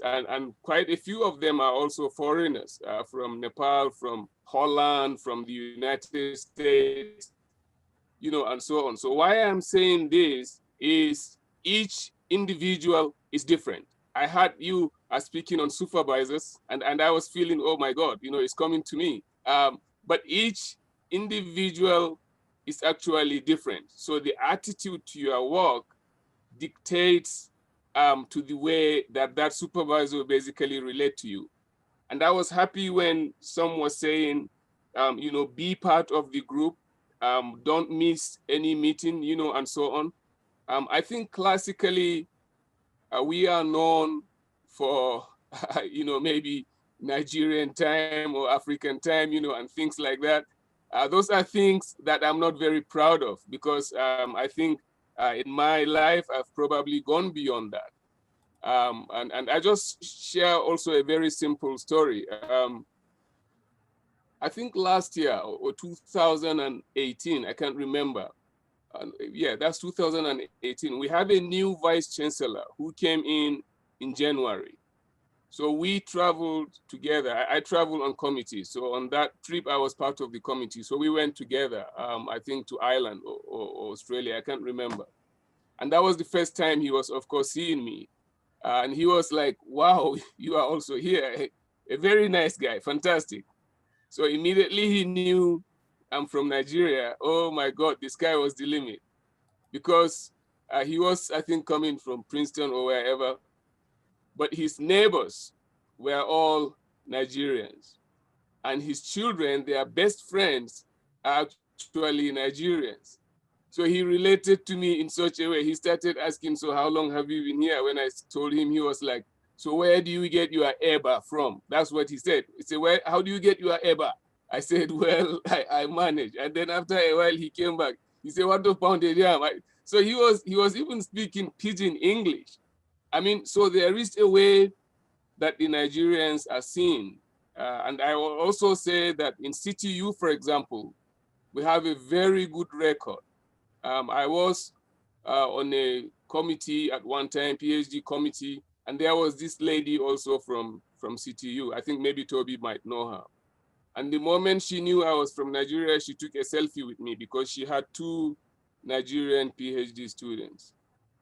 and quite a few of them are also foreigners from Nepal, from Holland, from the United States, and so on. So why I'm saying this is each individual is different. I had you speaking on supervisors, and I was feeling, oh my God, it's coming to me. But each individual is actually different. So the attitude to your work dictates to the way that supervisor will basically relate to you. And I was happy when some was saying, be part of the group, don't miss any meeting, and so on. I think classically, we are known for, maybe Nigerian time or African time, and things like that. Those are things that I'm not very proud of, because I think in my life, I've probably gone beyond that. And I just share also a very simple story. I think last year or 2018, I can't remember. Yeah, that's 2018. We had a new vice chancellor who came in January. So we traveled together. I traveled on committee. So on that trip, I was part of the committee. So we went together, I think to Ireland or Australia, I can't remember. And that was the first time he was, of course, seeing me. And he was like, wow, you are also here. A very nice guy, fantastic. So immediately he knew I'm from Nigeria. Oh my God, this guy was the limit. Because he was, I think, coming from Princeton or wherever, but his neighbors were all Nigerians. And his children, their best friends, are actually Nigerians. So he related to me in such a way. He started asking, so how long have you been here? When I told him, he was like, so where do you get your EBA from? That's what he said. He said, well, how do you get your EBA? I said, well, I manage. And then after a while, he came back. He said, what the pounded yam? So he was even speaking pidgin English. So there is a way that the Nigerians are seen. And I will also say that in CTU, for example, we have a very good record. I was on a committee at one time, PhD committee, and there was this lady also from CTU. I think maybe Toby might know her. And the moment she knew I was from Nigeria, she took a selfie with me because she had 2 Nigerian PhD students.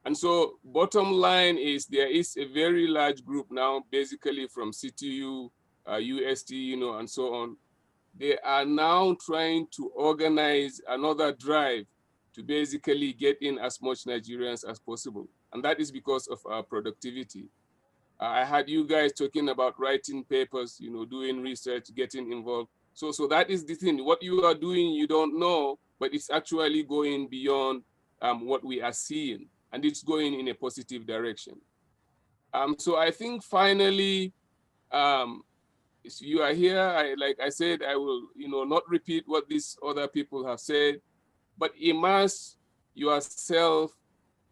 And so bottom line is there is a very large group now, basically from CTU, UST, you know, and so on. They are now trying to organize another drive to basically get in as much Nigerians as possible. And that is because of our productivity. I had you guys talking about writing papers, you know, doing research, getting involved. So that is the thing. What you are doing, you don't know, but it's actually going beyond what we are seeing, and it's going in a positive direction. So I think finally, if you are here, like I said, I will, you know, not repeat what these other people have said, but immerse yourself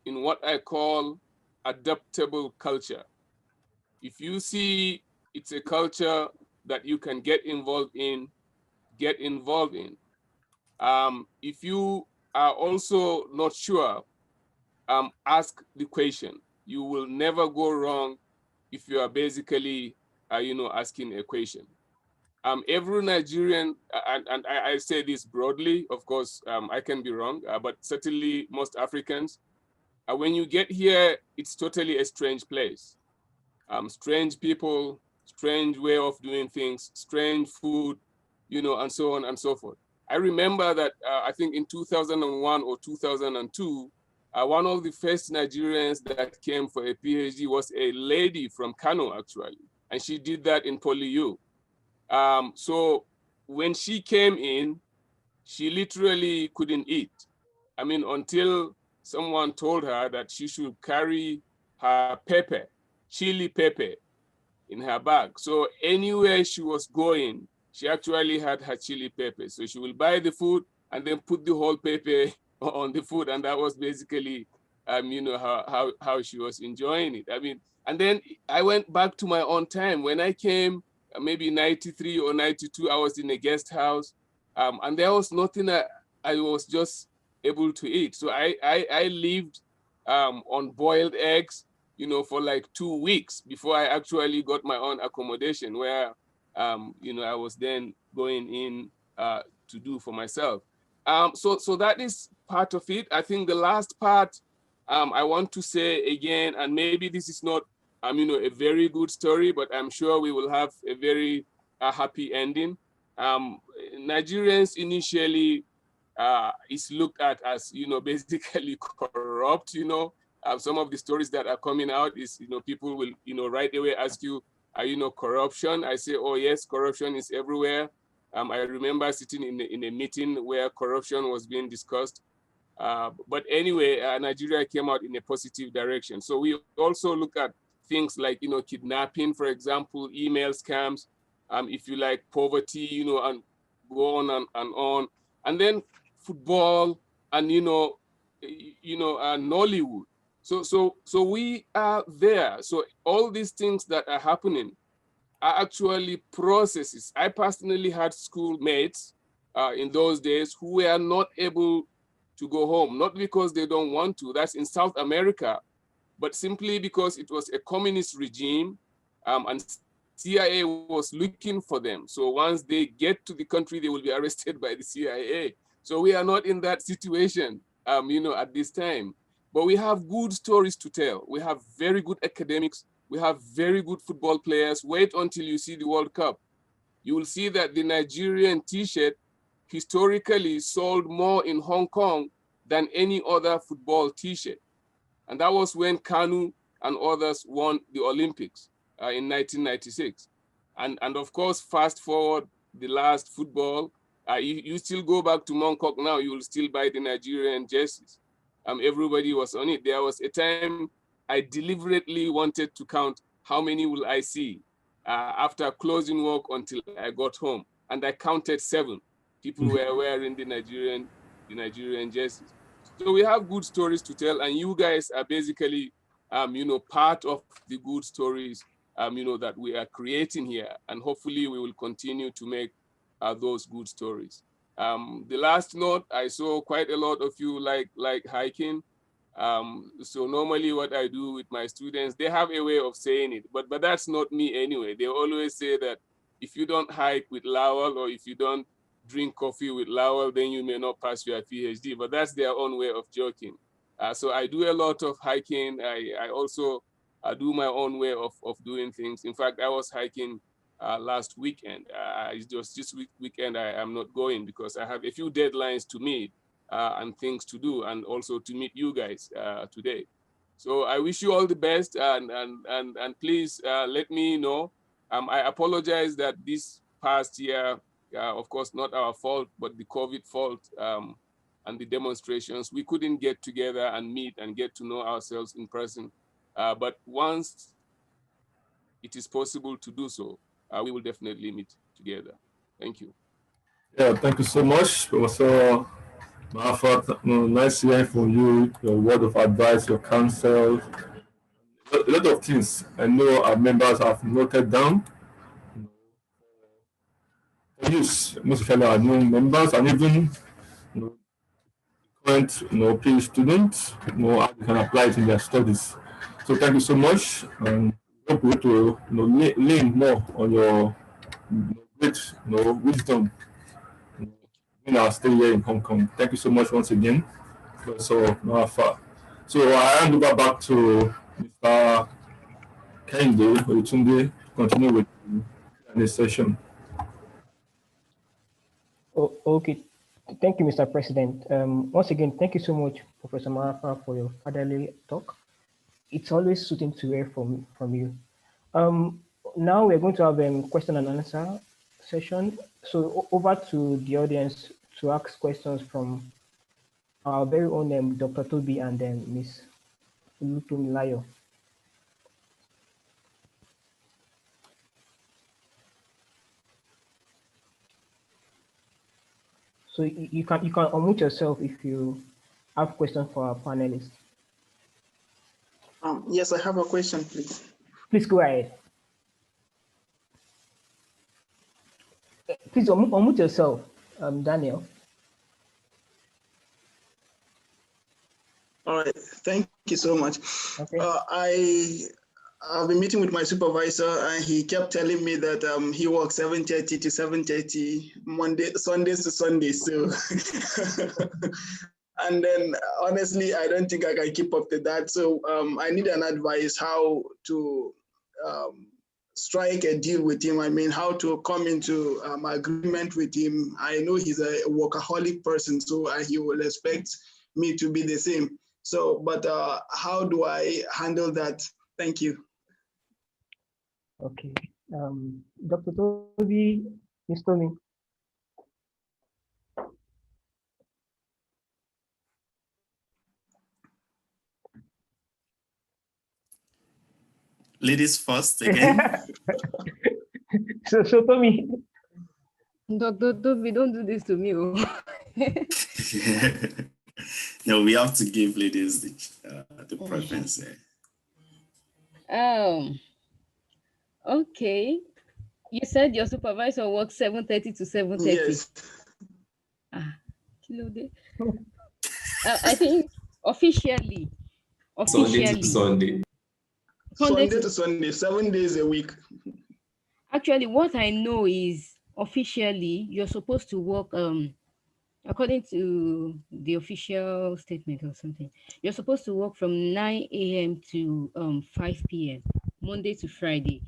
in what I call adaptable culture. If you see it's a culture that you can get involved in, get involved in. If you are also not sure, ask the question. You will never go wrong if you are basically, you know, asking a question. Every Nigerian, and I say this broadly, of course, I can be wrong, but certainly most Africans, when you get here, it's totally a strange place. Strange people, strange way of doing things, strange food, you know, and so on and so forth. I remember that I think in 2001 or 2002, one of the first Nigerians that came for a PhD was a lady from Kano, actually, and she did that in PolyU. So when she came in, she literally couldn't eat. I mean, until someone told her that she should carry her pepper, chili pepper, in her bag. So anywhere she was going, she actually had her chili pepper. So she will buy the food and then put the whole pepper on the food. And that was basically, you know, how she was enjoying it. I mean, and then I went back to my own time. When I came, maybe 93 or 92, I was in a guest house. And there was nothing I was just able to eat. So I lived on boiled eggs, you know, for like 2 weeks before I actually got my own accommodation where, you know, I was then going in to do for myself. So that is part of it. I think the last part I want to say again, and maybe this is not, you know, a very good story, but I'm sure we will have a very happy ending. Nigerians initially is looked at as, you know, basically corrupt, you know. Some of the stories that are coming out is, you know, people will, you know, right away ask you, you know, corruption? I say, oh yes, corruption is everywhere. I remember sitting in a meeting where corruption was being discussed. But anyway, Nigeria came out in a positive direction. So we also look at things like, you know, kidnapping, for example, email scams, if you like, poverty, you know, and go on and on. And then football and, Nollywood. So we are there. So all these things that are happening are actually processes. I personally had schoolmates in those days who were not able to go home, not because they don't want to, that's in South America, but simply because it was a communist regime, and CIA was looking for them. So once they get to the country, they will be arrested by the CIA. So we are not in that situation, at this time. But we have good stories to tell. We have very good academics. We have very good football players. Wait until you see the World Cup. You will see that the Nigerian T-shirt historically sold more in Hong Kong than any other football T-shirt. And that was when Kanu and others won the Olympics in 1996. And of course, fast forward the last football, you still go back to Mongkok now, you will still buy the Nigerian jerseys. Everybody was on it. There was a time I deliberately wanted to count how many will I see after closing work until I got home. And I counted 7. People were wearing the Nigerian jerseys. So we have good stories to tell, and you guys are basically, part of the good stories, that we are creating here, and hopefully we will continue to make those good stories. The last note, I saw quite a lot of you like hiking. So normally what I do with my students, they have a way of saying it, but that's not me anyway. They always say that if you don't hike with Lowell, or if you don't drink coffee with Lowell, then you may not pass your PhD, but that's their own way of joking. So I do a lot of hiking. I also do my own way of doing things. In fact, I was hiking last weekend. It's just this weekend I am not going because I have a few deadlines to meet and things to do, and also to meet you guys today. So I wish you all the best, and please let me know. I apologize that this past year, of course, not our fault, but the COVID fault, and the demonstrations, we couldn't get together and meet and get to know ourselves in person. But once it is possible to do so, we will definitely meet together. Thank you. Yeah, thank you so much, Professor Marafat. Nice hearing from you, your word of advice, your counsel, a lot of things I know our members have noted down. For use, most especially our new members, and even you know, current PhD students, how they can apply it in their studies. So thank you so much, and hope you to lean more on your great wisdom in our stay here in Hong Kong. Thank you so much once again, Professor Noafa. So I hand over back to Mr. Kende Oyetunde to continue with the session. Oh, okay. Thank you, Mr. President. Once again, thank you so much, Professor Marafa, for your fatherly talk. It's always soothing to hear from you. Now we're going to have a question and answer session. So over to the audience to ask questions from our very own Dr. Toby and Miss Ulutumilayo. So you can unmute yourself if you have questions for our panelists. Yes, I have a question, please. Please go ahead. Please unmute yourself, Daniel. All right, thank you so much. Okay. I've been meeting with my supervisor, and he kept telling me that he works 7:30 to 7:30 Sundays to Sundays. So, and then honestly, I don't think I can keep up to that. So I need an advice how to strike a deal with him. I mean, how to come into agreement with him. I know he's a workaholic person, so he will expect me to be the same. So, but how do I handle that? Thank you. Okay. Dr. Toby, Ms. Tommy. Ladies first again. so Tommy. Dr. Toby, don't do this to me. No, we have to give ladies the preference there. Okay. You said your supervisor works 7:30 to 7:30. Yes. I think officially. Sunday to Sunday. Sunday to Sunday, 7 days a week. Actually, what I know is officially you're supposed to work according to the official statement or something, you're supposed to work from 9 a.m. to 5 p.m. Monday to Friday.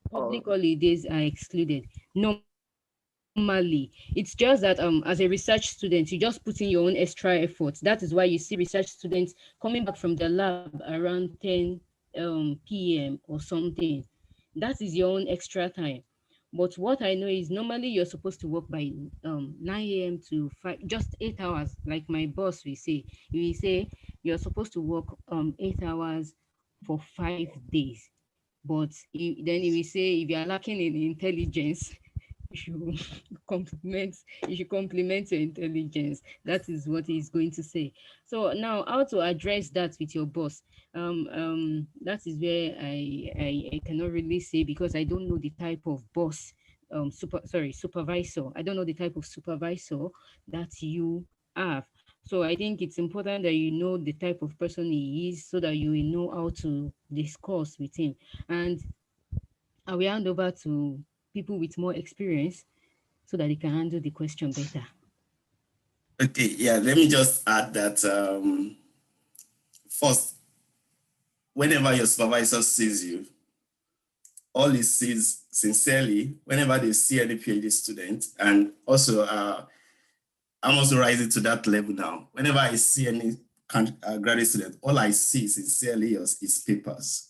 Public holidays are excluded. Normally, it's just that as a research student, you just put in your own extra effort. That is why you see research students coming back from the lab around 10 p.m. or something. That is your own extra time. But what I know is normally you're supposed to work by 9 a.m. to 5, just 8 hours, like my boss will say. He will say you're supposed to work 8 hours for 5 days. But then he will say if you are lacking in intelligence, you should complement your intelligence. That is what he's going to say. So now, how to address that with your boss? That is where I cannot really say, because I don't know the type of boss, supervisor. I don't know the type of supervisor that you have. So I think it's important that you know the type of person he is so that you will know how to discuss with him. And I will hand over to people with more experience so that they can handle the question better. Okay, yeah, let me just add that first, whenever your supervisor sees you, all he sees sincerely, whenever they see any PhD student, and also I'm also rising to that level now. Whenever I see any graduate student, all I see sincerely is papers.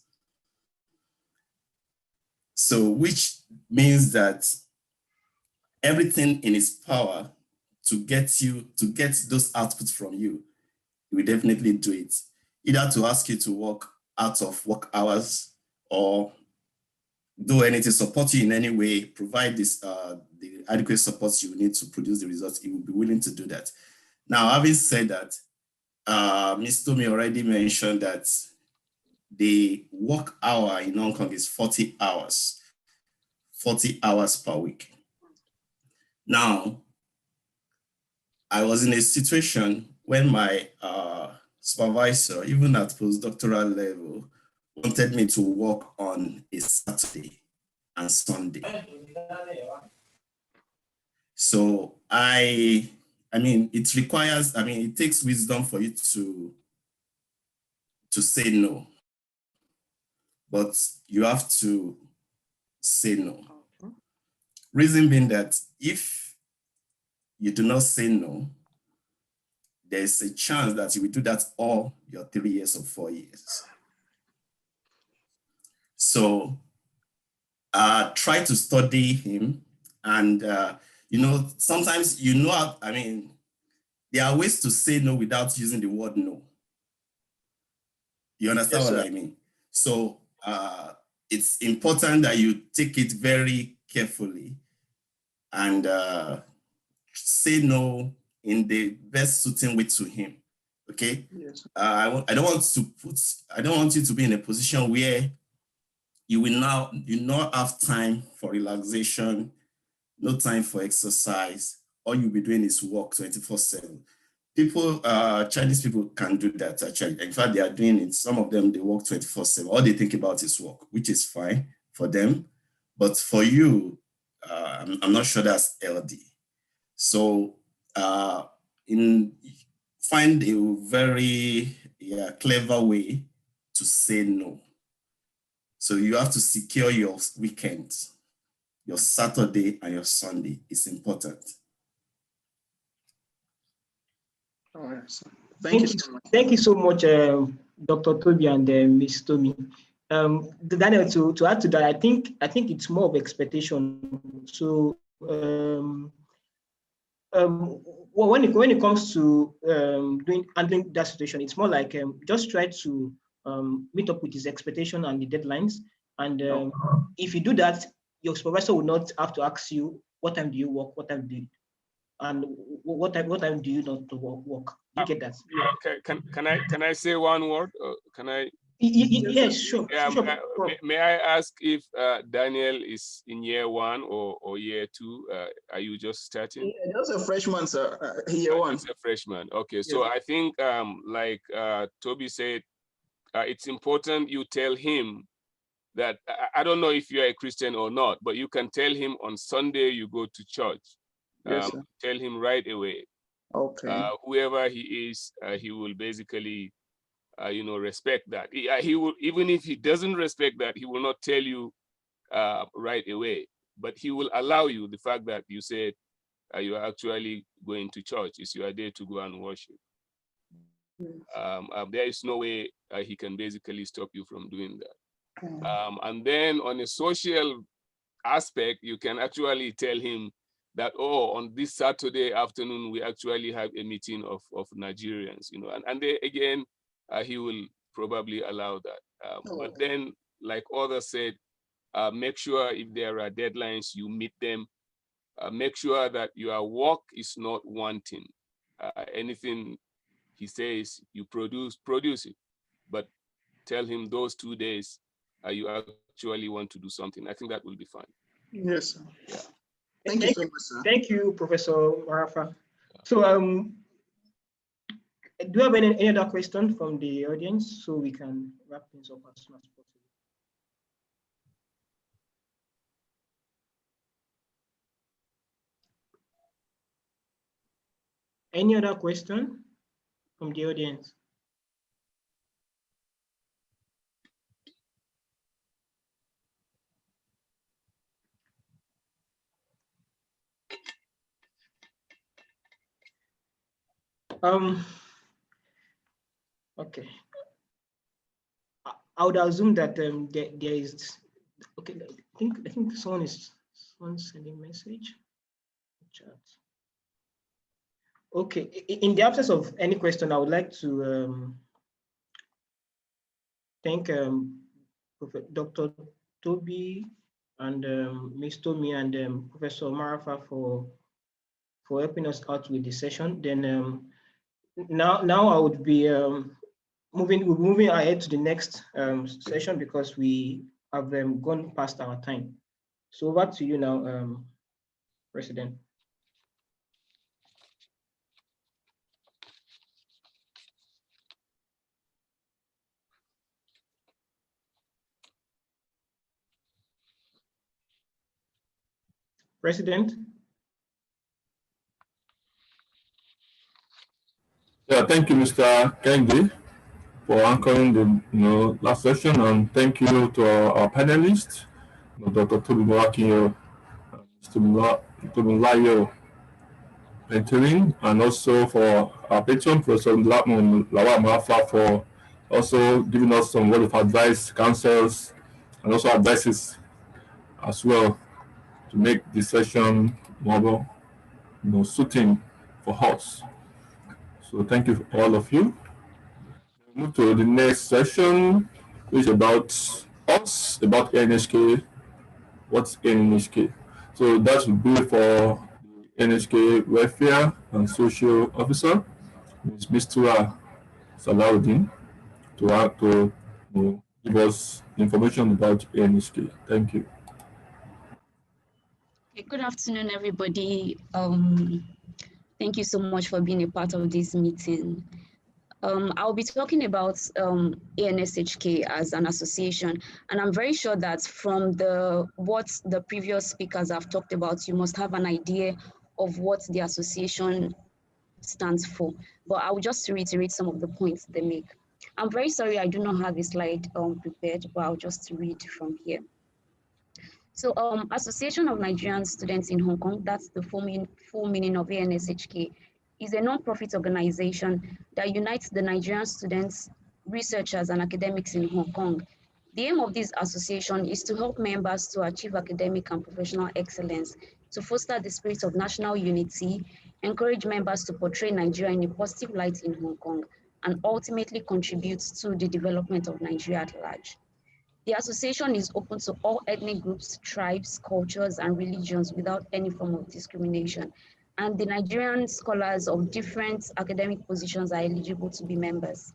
So, which means that everything in his power to get those outputs from you, he will definitely do it. Either to ask you to work out of work hours or do anything, support you in any way, provide this the adequate support you need to produce the results, he will be willing to do that. Now, having said that, Ms. Tomi already mentioned that the work hour in Hong Kong is 40 hours per week. Now, I was in a situation when my supervisor, even at postdoctoral level, wanted me to work on a Saturday and Sunday. So I mean, it requires, it takes wisdom for you to say no, but you have to say no. Reason being that if you do not say no, there's a chance that you will do that all your 3 years or 4 years. So try to study him, and sometimes there are ways to say no without using the word no. You understand what I mean? So it's important that you take it very carefully and say no in the best suiting way to him. Okay. Yes. I don't want you to be in a position where you not have time for relaxation, no time for exercise. All you'll be doing is work 24/7. People, Chinese people can do that actually. In fact, they are doing it. Some of them, they work 24/7. All they think about is work, which is fine for them. But for you, I'm not sure that's healthy. So find a very clever way to say no. So you have to secure your weekends, your Saturday and your Sunday is important. Oh, yes. Thank you so much. Thank you so much, Dr. Toby and Ms. Tomi. Daniel, to add to that, I think it's more of expectation. So when it comes to handling that situation, it's more like just try to meet up with his expectation and the deadlines. And if you do that, your supervisor will not have to ask you, what time do you work, what time do you, and what time do you not work? You get that? Can I say one word? Can I? Yes, sure. May I ask if Daniel is in year 1 or year 2? Are you just starting? Yeah, that's a freshman, sir. Year 1. He's a freshman. Okay, yes. So I think like Toby said, it's important you tell him that I don't know if you're a Christian or not, but you can tell him on Sunday you go to church. Yes, sir. Tell him right away. Okay. Whoever he is, he will basically, respect that. He will, even if he doesn't respect that, he will not tell you right away. But he will allow you the fact that you said you are actually going to church. It's your day to go and worship. There is no way he can basically stop you from doing that. And then on a social aspect, you can actually tell him that, on this Saturday afternoon, we actually have a meeting of Nigerians, and they, again, he will probably allow that. But then, like others said, make sure if there are deadlines, you meet them. Make sure that your work is not wanting. Anything he says, you produce it. But tell him those 2 days you actually want to do something. I think that will be fine. Yes, sir. Yeah. Thank you so much, sir. Thank you, Professor Marafa. So Do you have any other question from the audience so we can wrap things up as soon as possible? Any other question from the audience? Okay. I would assume that there is, okay, I think someone's sending message. Chat. Okay, in the absence of any question, I would like to thank Dr. Toby and Ms. Tomi and Professor Marafa for helping us out with the session. Then now I would be moving ahead to the next session because we have gone past our time. So over to you now, President. President. Yeah, thank you, Mr. Kendi, for anchoring the last session, and thank you to our panelists, Dr. Toby Morakinyo, Tomilayo Penterin, and also for our patron, Professor Lawal Marafa, for also giving us some word of advice, counsels, and also advices as well to make this session more suiting for us. So thank you all of you. Move to the next session, which is about us, about ANSHK. What's ANSHK? So that would be for the ANSHK Welfare and Social Officer, Ms. Mistura Salahuddin, to give us information about ANSHK. Thank you. Okay, good afternoon, everybody. Thank you so much for being a part of this meeting. I'll be talking about ANSHK as an association, and I'm very sure that from what the previous speakers have talked about, you must have an idea of what the association stands for. But I will just reiterate some of the points they make. I'm very sorry I do not have a slide prepared, but I'll just read from here. So Association of Nigerian Students in Hong Kong, that's the full meaning of ANSHK, is a non-profit organization that unites the Nigerian students, researchers, and academics in Hong Kong. The aim of this association is to help members to achieve academic and professional excellence, to foster the spirit of national unity, encourage members to portray Nigeria in a positive light in Hong Kong, and ultimately contribute to the development of Nigeria at large. The association is open to all ethnic groups, tribes, cultures, and religions without any form of discrimination. And the Nigerian scholars of different academic positions are eligible to be members.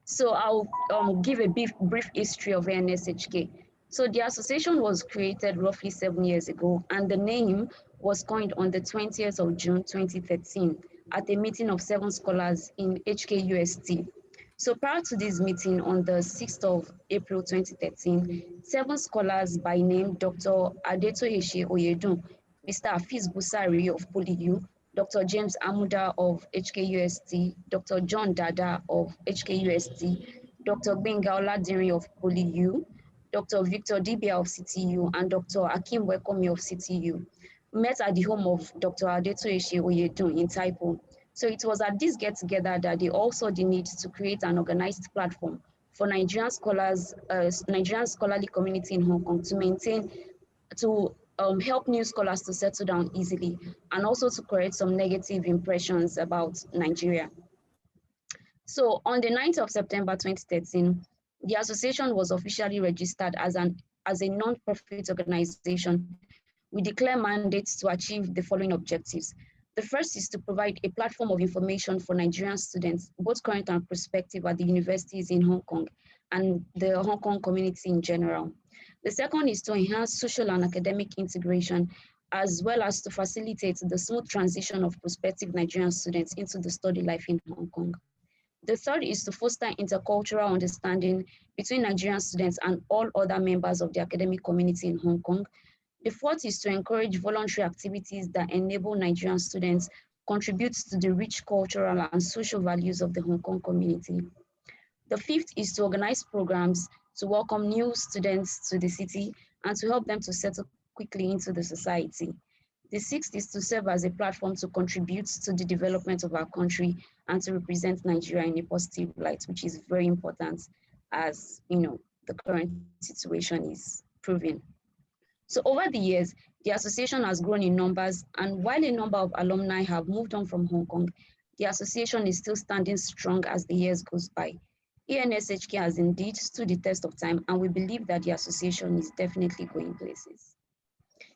So I'll give a brief history of ANSHK. So the association was created roughly 7 years ago, and the name was coined on the 20th of June 2013 at a meeting of 7 scholars in HKUST. So prior to this meeting on the 6th of April 2013, 7 scholars by name Dr. Adetoyeshe Oyedun, Mr. Afiz Busari of PolyU, Dr. James Amuda of HKUST, Dr. John Dada of HKUST, Dr. Benga Oladirin of PolyU, Dr. Victor Dibia of CTU, and Dr. Akim Wekomi of CTU met at the home of Dr. Adetoyeshe Oyedun in Taipo. So it was at this get-together that they also saw the need to create an organized platform for Nigerian scholars, Nigerian scholarly community in Hong Kong to help new scholars to settle down easily and also to correct some negative impressions about Nigeria. So on the 9th of September 2013, the association was officially registered as a non-profit organization with the clear mandates to achieve the following objectives. The first is to provide a platform of information for Nigerian students, both current and prospective, at the universities in Hong Kong and the Hong Kong community in general. The second is to enhance social and academic integration as well as to facilitate the smooth transition of prospective Nigerian students into the study life in Hong Kong. The third is to foster intercultural understanding between Nigerian students and all other members of the academic community in Hong Kong. The fourth is to encourage voluntary activities that enable Nigerian students contribute to the rich cultural and social values of the Hong Kong community. The fifth is to organize programs to welcome new students to the city and to help them to settle quickly into the society. The sixth is to serve as a platform to contribute to the development of our country and to represent Nigeria in a positive light, which is very important as the current situation is proving. So over the years, the association has grown in numbers, and while a number of alumni have moved on from Hong Kong, the association is still standing strong as the years goes by. ANSHK has indeed stood the test of time, and we believe that the association is definitely going places.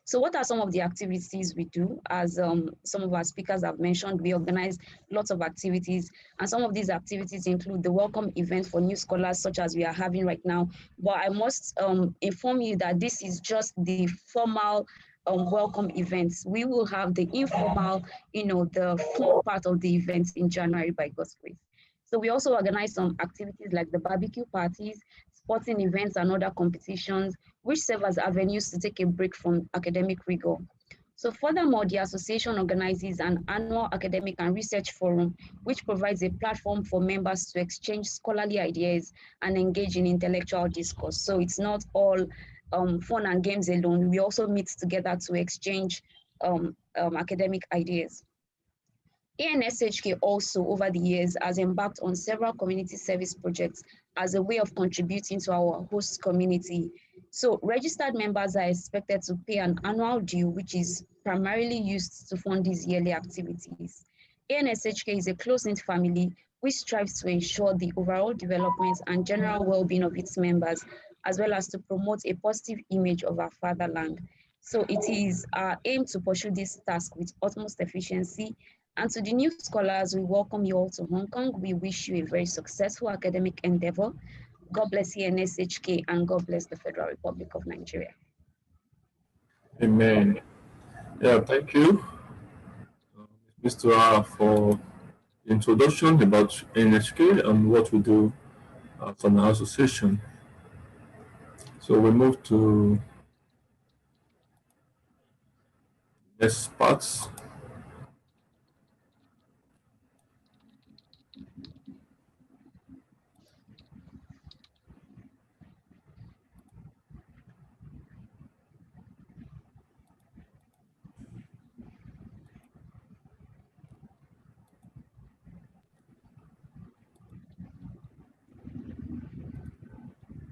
So what are some of the activities we do? As some of our speakers have mentioned, we organize lots of activities, and some of these activities include the welcome event for new scholars, such as we are having right now. But I must inform you that this is just the formal welcome events. We will have the informal, the fun part of the event in January by God's grace. So we also organize some activities like the barbecue parties, sporting events, and other competitions, which serve as avenues to take a break from academic rigor. So furthermore, the association organizes an annual academic and research forum, which provides a platform for members to exchange scholarly ideas and engage in intellectual discourse. So it's not all fun and games alone. We also meet together to exchange academic ideas. ANSHK also, over the years, has embarked on several community service projects as a way of contributing to our host community. So registered members are expected to pay an annual due, which is primarily used to fund these yearly activities. ANSHK is a close-knit family which strives to ensure the overall development and general well-being of its members, as well as to promote a positive image of our fatherland. So it is our aim to pursue this task with utmost efficiency. And to the new scholars, we welcome you all to Hong Kong. We wish you a very successful academic endeavor. God bless ANSHK and God bless the Federal Republic of Nigeria. Amen. Yeah, thank you, Mr. R, for the introduction about NHK and what we do from the association. So we move to next part.